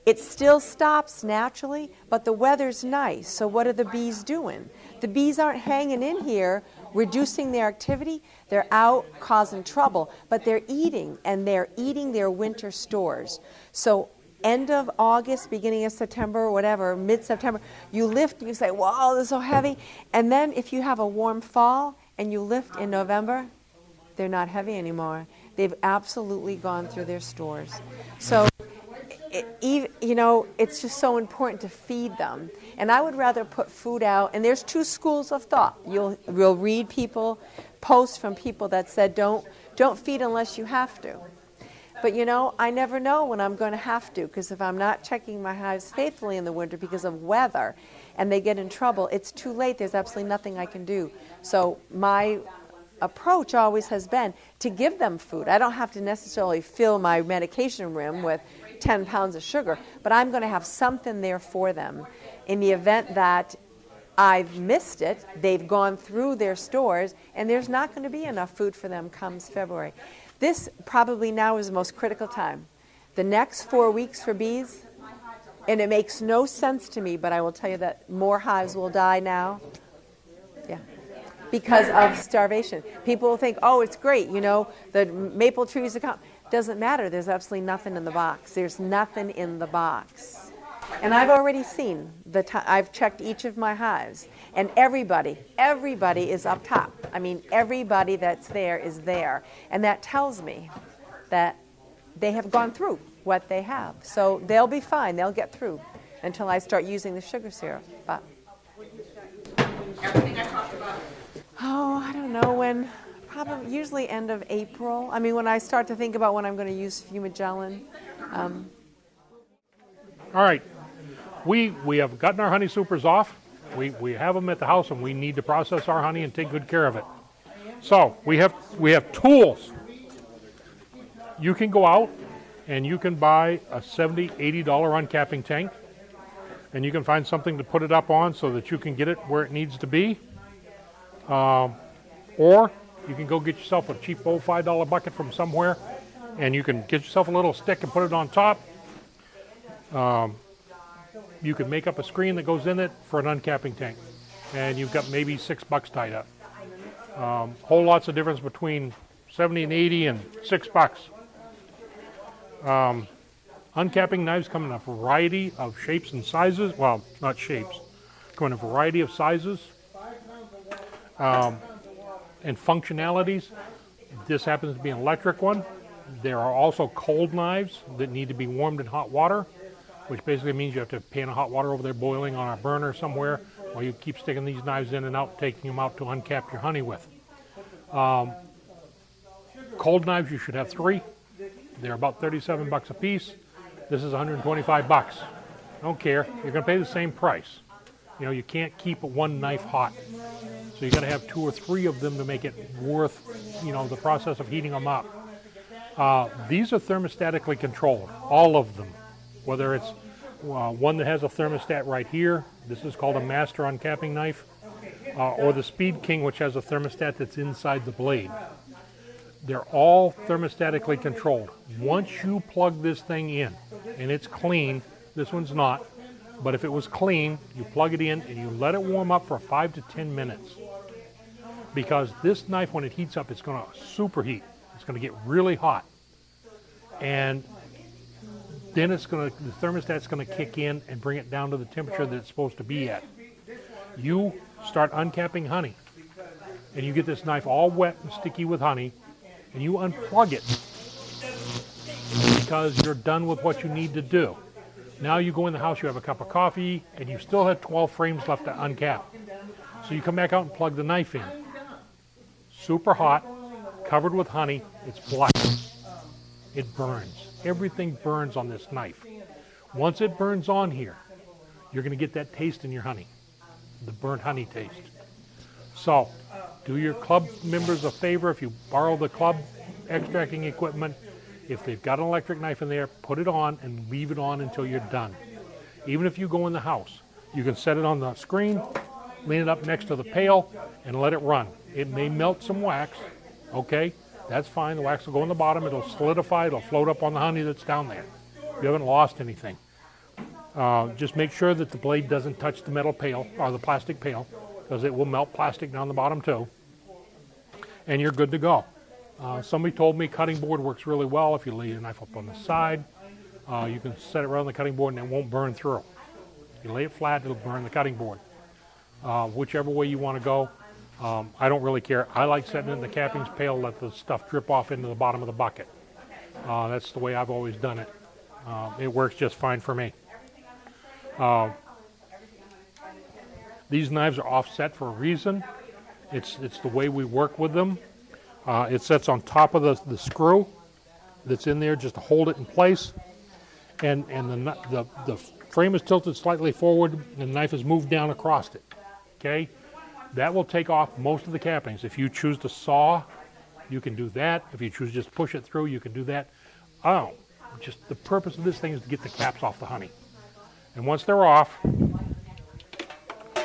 it still stops naturally, but the weather's nice. So what are the bees doing? The bees aren't hanging in here, reducing their activity. They're out causing trouble, but they're eating, and they're eating their winter stores. So end of August, beginning of September, or whatever, mid-September, you lift and you say, wow, this is so heavy. And then if you have a warm fall and you lift in November, they're not heavy anymore. They've absolutely gone through their stores. So, it's just so important to feed them. And I would rather put food out, and there's 2 schools of thought. You'll read posts from people that said, don't feed unless you have to. But I never know when I'm going to have to, because if I'm not checking my hives faithfully in the winter because of weather and they get in trouble, it's too late. There's absolutely nothing I can do. So my approach always has been to give them food. I don't have to necessarily fill my medication room with 10 pounds of sugar, but I'm going to have something there for them in the event that I've missed it, they've gone through their stores, and there's not going to be enough food for them comes February. This probably now is the most critical time. The next 4 weeks for bees, and it makes no sense to me, but I will tell you that more hives will die now. Yeah. Because of starvation. People will think, oh, it's great, the maple trees are coming. Doesn't matter. There's absolutely nothing in the box. There's nothing in the box. And I've already seen, I've checked each of my hives, and everybody is up top. I mean, everybody that's there is there. And that tells me that they have gone through what they have. So they'll be fine. They'll get through until I start using the sugar syrup. But Everything I talked about. Oh, I don't know when. Probably usually end of April. I mean, when I start to think about when I'm going to use Fumagellin. All right. We have gotten our honey supers off. We have them at the house, and we need to process our honey and take good care of it. So we have tools. You can go out and you can buy a $70, $80 uncapping tank, and you can find something to put it up on so that you can get it where it needs to be. Or you can go get yourself a cheap old $5 bucket from somewhere, and you can get yourself a little stick and put it on top. You can make up a screen that goes in it for an uncapping tank, and you've got maybe $6 tied up. Whole lots of difference between 70 and 80 and $6. Uncapping knives come in a variety of shapes and sizes. Well, not shapes. Come in a variety of sizes and functionalities. This happens to be an electric one. There are also cold knives that need to be warmed in hot water, which basically means you have to have a pan of hot water over there boiling on a burner somewhere while you keep sticking these knives in and out, taking them out to uncap your honey with. Cold knives, you should have 3. They're about $37 a piece. This is $125. Don't care. You're going to pay the same price. You can't keep one knife hot. So you got to have 2 or 3 of them to make it worth, the process of heating them up. These are thermostatically controlled, all of them. Whether it's one that has a thermostat right here, this is called a master uncapping knife, or the Speed King, which has a thermostat that's inside the blade. They're all thermostatically controlled. Once you plug this thing in, and it's clean, this one's not, but if it was clean, you plug it in and you let it warm up for 5 to 10 minutes. Because this knife, when it heats up, it's going to superheat. It's going to get really hot. And then the thermostat's going to kick in and bring it down to the temperature that it's supposed to be at. You start uncapping honey, and you get this knife all wet and sticky with honey, and you unplug it because you're done with what you need to do. Now you go in the house, you have a cup of coffee, and you still have 12 frames left to uncap. So you come back out and plug the knife in. Super hot, covered with honey, it's black. It burns. Everything burns on this knife. Once it burns on here, you're going to get that taste in your honey, the burnt honey taste. So, do your club members a favor if you borrow the club extracting equipment. If they've got an electric knife in there, put it on and leave it on until you're done. Even if you go in the house, you can set it on the screen, lean it up next to the pail, and let it run. It may melt some wax, okay? That's fine. The wax will go in the bottom. It'll solidify. It'll float up on the honey that's down there. You haven't lost anything. Just make sure that the blade doesn't touch the metal pail or the plastic pail, because it will melt plastic down the bottom too. And you're good to go. Somebody told me cutting board works really well if you lay your knife up on the side. You can set it around the cutting board and it won't burn through. If you lay it flat, it'll burn the cutting board. Whichever way you want to go. I don't really care. I like setting it in the cappings pail, let the stuff drip off into the bottom of the bucket. That's the way I've always done it. It works just fine for me. These knives are offset for a reason. It's the way we work with them. It sets on top of the screw that's in there just to hold it in place. And the frame is tilted slightly forward and the knife is moved down across it. Okay? That will take off most of the cappings. If you choose to saw, you can do that. If you choose to just push it through, you can do that. Just the purpose of this thing is to get the caps off the honey. And once they're off,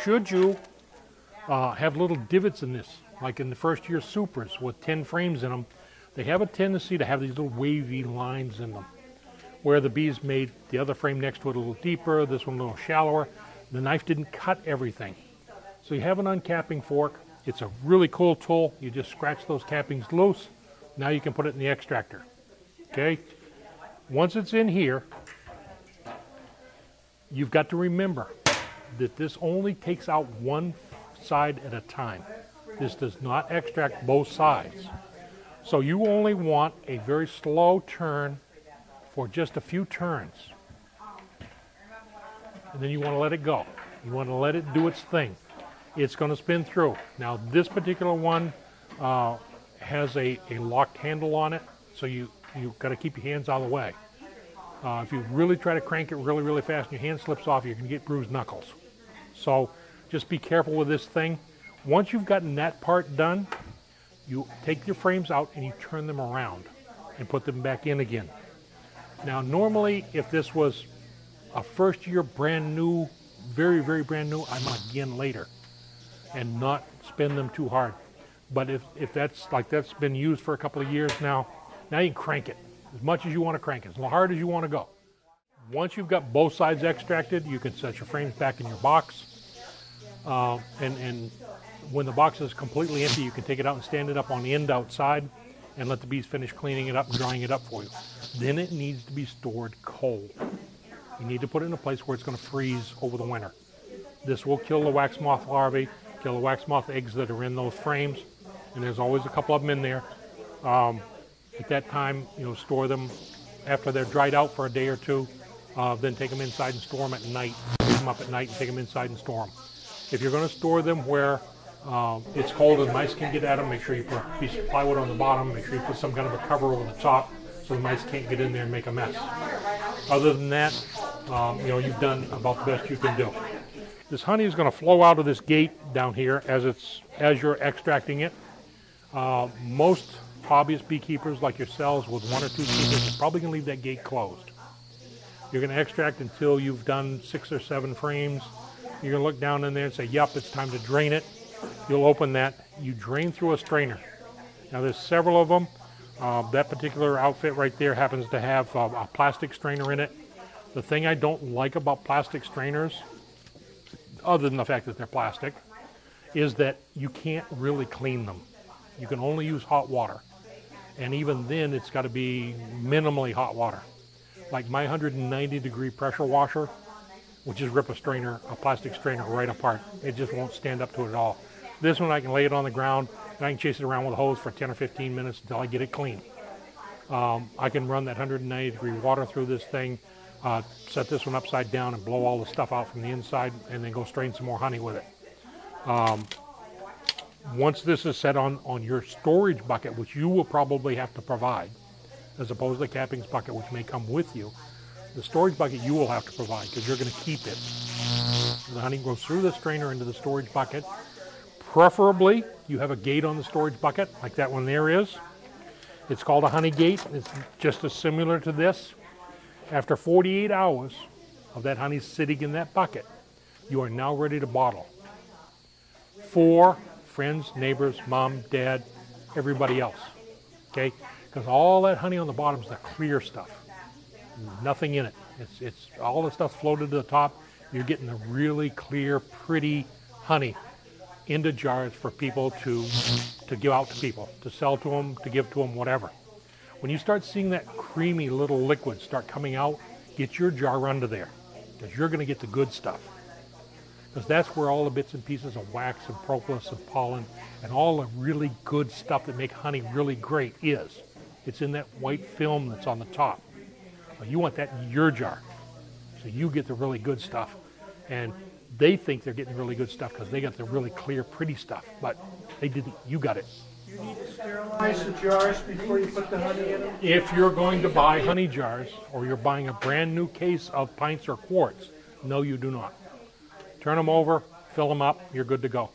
should you have little divots in this, like in the first year Supers with 10 frames in them, they have a tendency to have these little wavy lines in them, where the bees made the other frame next to it a little deeper, this one a little shallower. The knife didn't cut everything. So you have an uncapping fork. It's a really cool tool. You just scratch those cappings loose. Now you can put it in the extractor. Okay? Once it's in here, you've got to remember that this only takes out one side at a time. This does not extract both sides. So you only want a very slow turn for just a few turns. And then you want to let it go. You want to let it do its thing. It's going to spin through. Now this particular one has a locked handle on it, so you've got to keep your hands out of the way. If you really try to crank it really, really fast and your hand slips off, you can get bruised knuckles. So just be careful with this thing. Once you've gotten that part done, you take your frames out and you turn them around and put them back in again. Now normally, if this was a first year brand new, very, very brand new, I might again later and not spin them too hard. But if that's been used for a couple of years now you can crank it as much as you want to crank it, as hard as you want to go. Once you've got both sides extracted, you can set your frames back in your box. And when the box is completely empty, you can take it out and stand it up on the end outside and let the bees finish cleaning it up and drying it up for you. Then it needs to be stored cold. You need to put it in a place where it's going to freeze over the winter. This will kill the wax moth larvae, kill the wax moth eggs that are in those frames, and there's always a couple of them in there. At that time, store them after they're dried out for a day or two, then take them inside and store them at night. Pick them up at night and take them inside and store them. If you're going to store them where it's cold and mice can get at them, make sure you put a piece of plywood on the bottom, make sure you put some kind of a cover over the top so the mice can't get in there and make a mess. Other than that, you've done about the best you can do. This honey is going to flow out of this gate down here as you're extracting it. Most hobbyist beekeepers like yourselves with 1 or 2 keepers, you're probably going to leave that gate closed. You're going to extract until you've done 6 or 7 frames. You're going to look down in there and say, yep, it's time to drain it. You'll open that. You drain through a strainer. Now there's several of them. That particular outfit right there happens to have a plastic strainer in it. The thing I don't like about plastic strainers, other than the fact that they're plastic, is that you can't really clean them. You can only use hot water. And even then, it's got to be minimally hot water. Like my 190-degree pressure washer, which is rip a plastic strainer right apart. It just won't stand up to it at all. This one, I can lay it on the ground, and I can chase it around with a hose for 10 or 15 minutes until I get it clean. I can run that 190-degree water through this thing, set this one upside down and blow all the stuff out from the inside, and then go strain some more honey with it. Once this is set on your storage bucket, which you will probably have to provide, as opposed to the cappings bucket, which may come with you, the storage bucket you will have to provide because you're going to keep it. The honey goes through the strainer into the storage bucket. Preferably, you have a gate on the storage bucket, like that one there is. It's called a honey gate. It's just as similar to this. After 48 hours of that honey sitting in that bucket, you are now ready to bottle. For friends, neighbors, mom, dad, everybody else. Okay? Because all that honey on the bottom is the clear stuff. Nothing in it. It's all the stuff floated to the top. You're getting the really clear, pretty honey into jars for people to give out to people, to sell to them, to give to them, whatever. When you start seeing that creamy little liquid start coming out, get your jar under there, because you're going to get the good stuff. Because that's where all the bits and pieces of wax and propolis and pollen and all the really good stuff that make honey really great is. It's in that white film that's on the top. So you want that in your jar, so you get the really good stuff. And they think they're getting really good stuff because they got the really clear, pretty stuff, but they didn't. You got it. You need to sterilize the jars before you put the honey in them? If you're going to buy honey jars, or you're buying a brand new case of pints or quarts, no, you do not. Turn them over, fill them up, you're good to go.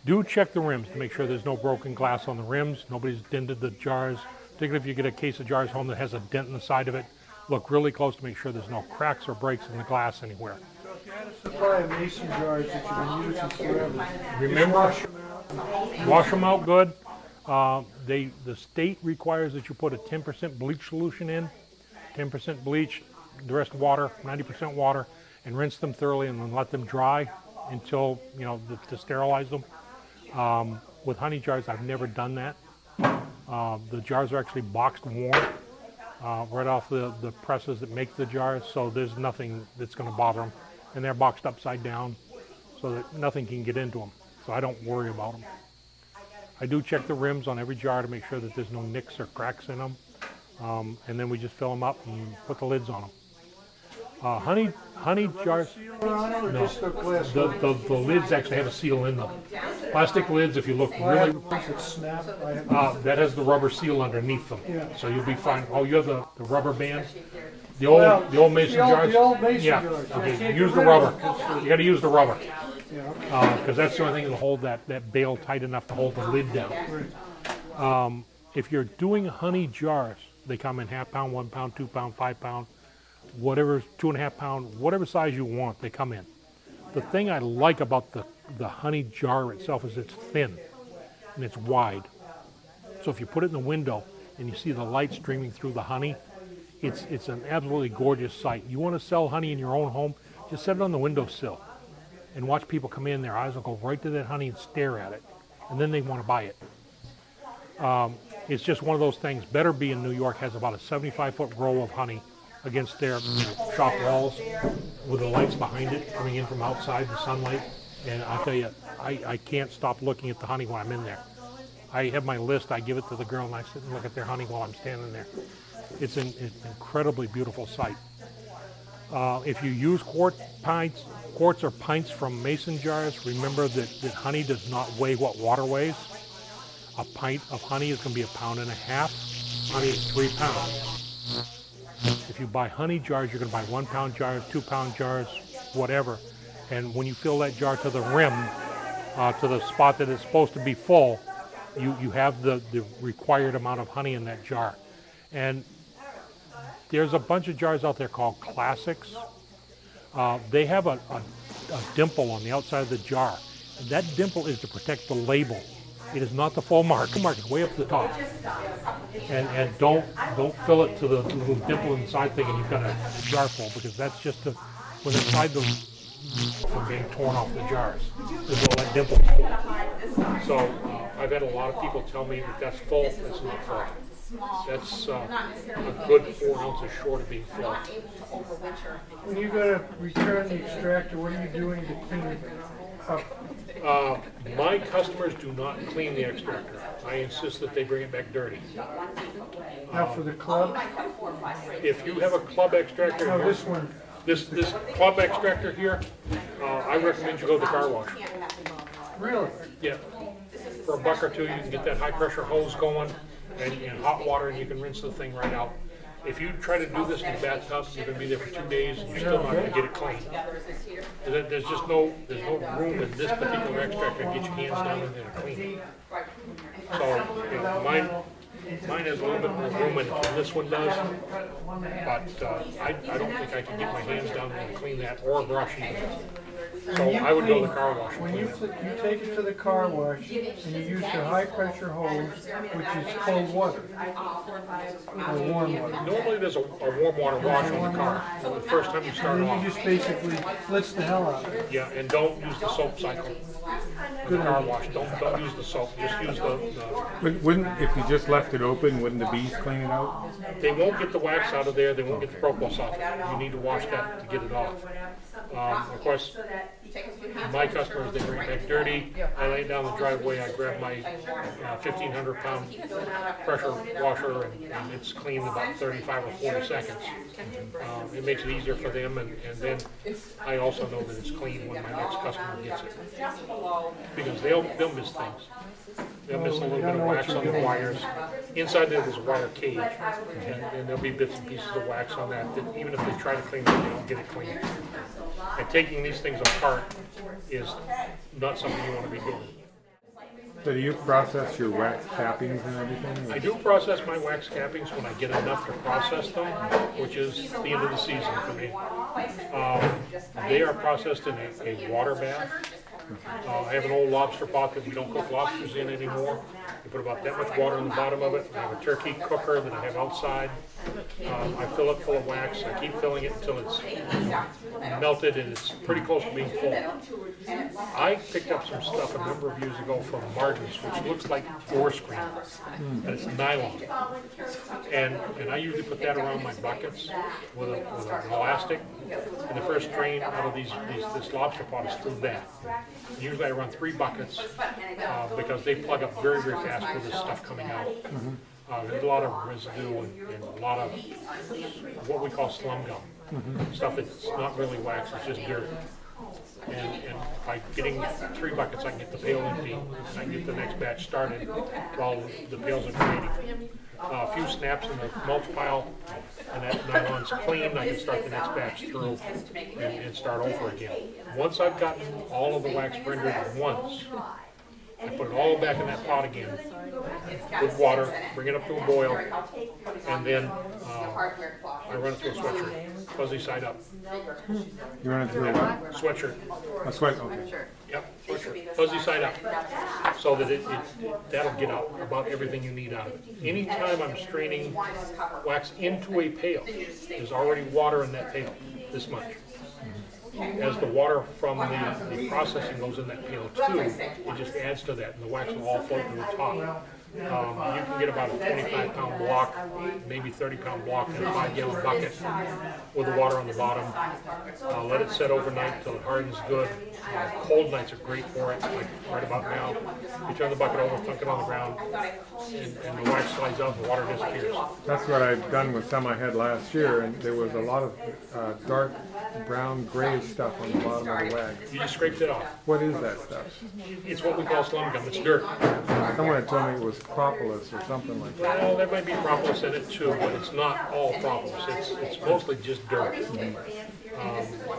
Do check the rims to make sure there's no broken glass on the rims, nobody's dented the jars. Particularly if you get a case of jars home that has a dent in the side of it, look really close to make sure there's no cracks or breaks in the glass anywhere. So if you had a supply of mason jars that you've been using forever, remember, wash them out good. The state requires that you put a 10% bleach solution in, 10% bleach, the rest water, 90% water, and rinse them thoroughly and then let them dry until, to sterilize them. With honey jars, I've never done that. The jars are actually boxed warm right off the presses that make the jars, so there's nothing that's going to bother them. And they're boxed upside down so that nothing can get into them, so I don't worry about them. I do check the rims on every jar to make sure that there's no nicks or cracks in them, and then we just fill them up and put the lids on them. Honey jars, no, the lids actually have a seal in them. Plastic lids, if you look really, that has the rubber seal underneath them, so you'll be fine. Oh, you have the rubber band? The old mason jars? The old mason jars. Okay. Use the rubber. You got to use the rubber. Because that's the only thing that'll hold that bale tight enough to hold the lid down. If you're doing honey jars, they come in ½ pound, 1 pound, 2 pound, 5 pound, whatever, 2.5 pound, whatever size you want, they come in. The thing I like about the honey jar itself is it's thin and it's wide. So if you put it in the window and you see the light streaming through the honey, it's an absolutely gorgeous sight. You want to sell honey in your own home, just set it on the windowsill and watch people come in. Their eyes will go right to that honey and stare at it, and then they want to buy it. It's just one of those things. Better Bee in New York has about a 75-foot row of honey against their shop walls with the lights behind it coming in from outside, the sunlight. And I tell you, I can't stop looking at the honey when I'm in there. I have my list, I give it to the girl, and I sit and look at their honey while I'm standing there. It's an incredibly beautiful sight. If you use quarts or pints from mason jars, remember that honey does not weigh what water weighs. A pint of honey is going to be 1.5 pounds. Honey is 3 pounds. If you buy honey jars, you're going to buy 1 pound jars, 2 pound jars, whatever. And when you fill that jar to the rim, to the spot that it's supposed to be full, you have the required amount of honey in that jar. And there's a bunch of jars out there called Classics. They have a dimple on the outside of the jar. And that dimple is to protect the label. It is not the full mark. The mark is way up to the top. And don't fill it to the little dimple inside thing and you've got a jar full, because that's just to, when inside the from being torn off the jars. There's all that dimple. So I've had a lot of people tell me that that's full. That's not full. That's a good 4 ounces short of being full. When you go to return the extractor, what are you doing to clean it up? My customers do not clean the extractor. I insist that they bring it back dirty. Now for the club? If you have a club extractor, No, this one. This club extractor here, I recommend you go to the car wash. Really? Yeah. For $1 or $2, you can get that high pressure hose going and hot water, and you can rinse the thing right out. If you try to do this in the bathtub, you're going to be there for 2 days and you're still not going to get it clean. There's just no room in this particular extractor to get your hands down in there to clean it. So you know, mine has a little bit more room in it than this one does, but I don't think I can get my hands down there to clean that or brush even. So I would go to the car wash. When you take it to the car wash and you use your high pressure hose, which is cold water or warm water. Normally there's a warm water wash on the car. So the first time you start And then off. you just basically flitz the hell out of it. Yeah, and don't use the soap cycle. The car wash. Don't use the soap. Just use the. Wouldn't, if you just left it open, wouldn't the bees clean it out? They won't get the wax out of there. They won't get the propose off. You need to wash that to get it off. Of course, my customers, they bring it back dirty. I lay it down the driveway. I grab my 1,500-pound pressure washer, and it's clean in about 35 or 40 seconds. It makes it easier for them, and then I also know that it's clean when my next customer gets it. Because they'll miss things. They'll miss a little bit of wax on the wires. Inside there, there's a wire cage, and there'll be bits and pieces of wax on that even if they try to clean it, they don't get it clean. And taking these things apart is not something you want to be doing. So do you process your wax cappings and everything? I do process my wax cappings when I get enough to process them, which is the end of the season for me. They are processed in a water bath. I have an old lobster pot that we don't cook lobsters in anymore. I put about that much water on the bottom of it. I have a turkey cooker that I have outside. I fill it full of wax. I keep filling it until it's melted and it's pretty close to being full. I picked up some stuff a number of years ago from Martin's, which looks like door screen, and it's nylon. And I usually put that around my buckets with an elastic. And the first drain out of this lobster pot is through that. Usually I run 3 buckets because they plug up very, very fast with this stuff coming out. There's a lot of residue and a lot of what we call slum gum. Stuff that's not really wax, it's just dirt. And by getting 3 buckets, I can get the pail empty, and I can get the next batch started while the pails are creating. A few snaps in the mulch pile, and that nylon's clean, I can start the next batch through and start over again. Once I've gotten all of the wax rendered at once, I put it all back in that pot again with water, bring it up to a boil, and then I run it through a sweatshirt, fuzzy side up. You run it through a what? Sweatshirt. A sweat, okay. Yep, sweatshirt, fuzzy side up, so that that'll get out about everything you need out of it. Anytime I'm straining wax into a pail, there's already water in that pail, this much. As the water from the processing goes in that pail too, it just adds to that, and the wax will all float to the top. You can get about a 25-pound block, maybe 30-pound block in a 5-gallon bucket with the water on the bottom. Let it set overnight until it hardens good. Cold nights are great for it, like right about now. You turn the bucket over, thunk it on the ground, and the wax slides out and the water disappears. That's what I've done with some I had last year, and there was a lot of dark brown grayish stuff on the bottom of the wax. You just scraped it off. What is that stuff? It's what we call slum gum, it's dirt. Someone had told me it was propolis or something like that. Well, there might be propolis in it too, but it's not all propolis, it's mostly just dirt.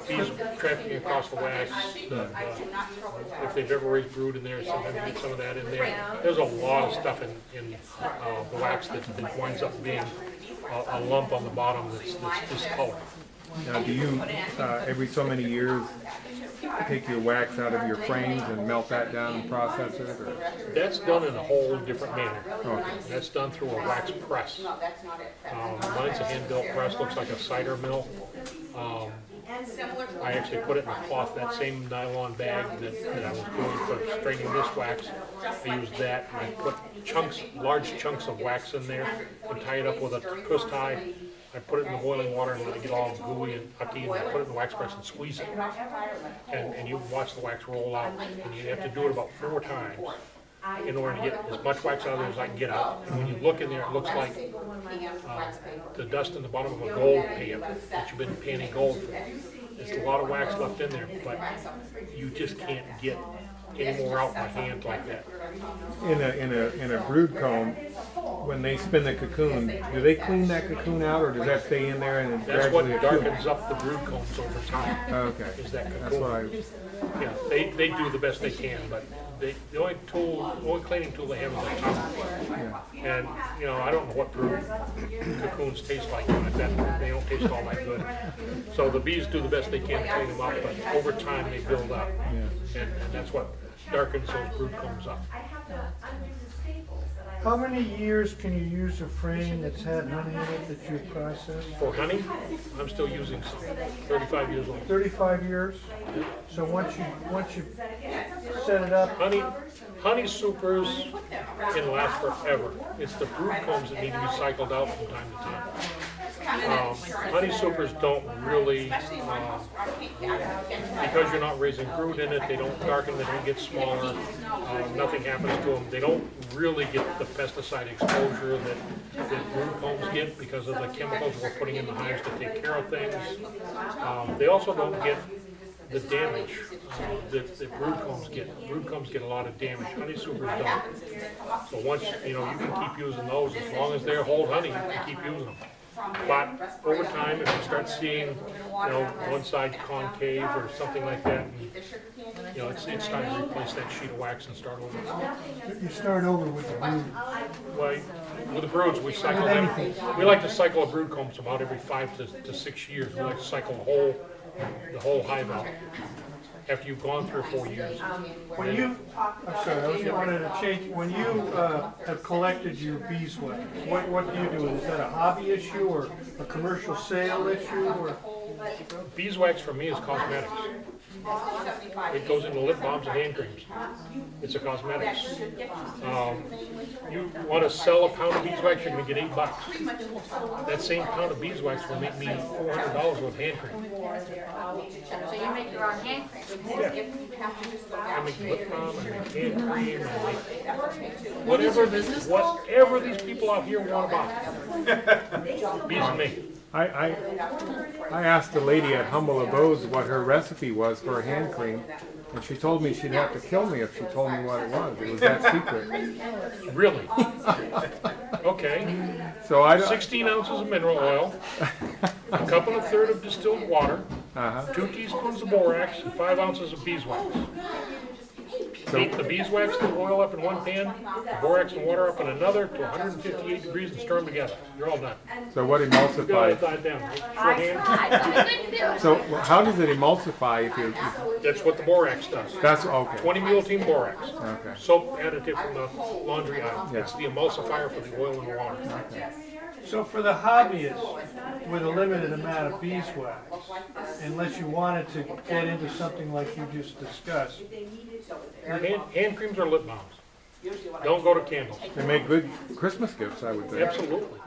Bees trafficking across the wax, if they've ever raised brood in there, sometimes you get some of that in there. There's a lot of stuff in the wax that winds up being a lump on the bottom that's discolored. Now, do you, every so many years, take your wax out of your frames and melt that down and process it? Or? That's done in a whole different manner. Okay. That's done through a wax press. Mine's a hand-built press, looks like a cider mill. I actually put it in a cloth, that same nylon bag that I was doing for straining this wax. I used that, and I put large chunks of wax in there, and tie it up with a twist tie. I put it in the boiling water and let it get all gooey and ucky, and I put it in the wax press and squeeze it. And you watch the wax roll out, and you have to do it about 4 times in order to get as much wax out of there as I can get out. And when you look in there, it looks like the dust in the bottom of a gold pan that you've been panning gold for. There's a lot of wax left in there, but you just can't get any more out by hand like that. In a brood comb, when they spin the cocoon, do they clean that cocoon out, or does that stay in there and it That's what gradually darkens up the brood combs over time. Okay. Is that cocoon. That's what I. Yeah, they do the best they can, but the only cleaning tool they have is a towel. And you know, I don't know what brood cocoons taste like. They don't taste all that good. So the bees do the best they can to clean them up, but over time they build up, and that's what darkens those brood combs up. How many years can you use a frame that's had honey in it that you process? For honey, I'm still using some, 35 years old. 35 years? So once you set it up, honey supers can last forever. It's the brood combs that need to be cycled out from time to time. Honey supers don't really, because you're not raising brood in it, they don't darken, they don't get smaller, nothing happens to them. They don't really get the pesticide exposure that brood combs get because of the chemicals we're putting in the hives to take care of things. They also don't get the damage that brood combs get. Brood combs get a lot of damage. Honey supers don't. So once, you can keep using those as long as they hold honey, you can keep using them. But over time, if you start seeing, one side concave or something like that, it's time to replace that sheet of wax and start over. you start over with the brood. Well, with the broods, we cycle them. We like to cycle a brood comb about every 5 to 6 years. We like to cycle the whole hive out after you've gone 3 or 4 years. When you, I'm sorry, I wanted to change. When you have collected your beeswax, what do you do? Is that a hobby issue or a commercial sale issue? Or? Beeswax for me is cosmetics. It goes into lip balms and hand creams. It's a cosmetics. You want to sell a pound of beeswax, you're going to get $8. That same pound of beeswax will make me $400 with hand cream. So you make your own hand cream? I make lip balm, I make hand cream, whatever these people out here want to buy. Bees and me. I asked the lady at Humble Abodes what her recipe was for a hand cream, and she told me she'd have to kill me if she told me what it was. It was that secret. Really? Okay. So I don't. 16 ounces of mineral oil, a cup and a third of distilled water, 2 teaspoons of borax, and 5 ounces of beeswax. Heat the beeswax and oil up in one pan, the borax and water up in another to 158 degrees and stir them together. You're all done. So what Go emulsifies? ahead, down. Shorthand. So how does it emulsify if you? That's what the borax does. That's okay. 20 multein borax. Okay. Soap additive from the laundry aisle. It's the emulsifier for the oil and the water. Okay. So for the hobbyist with a limited amount of beeswax, unless you wanted to get into something like you just discussed. Hand creams or lip balms. Don't go to candles. They make good Christmas gifts, I would think. Absolutely.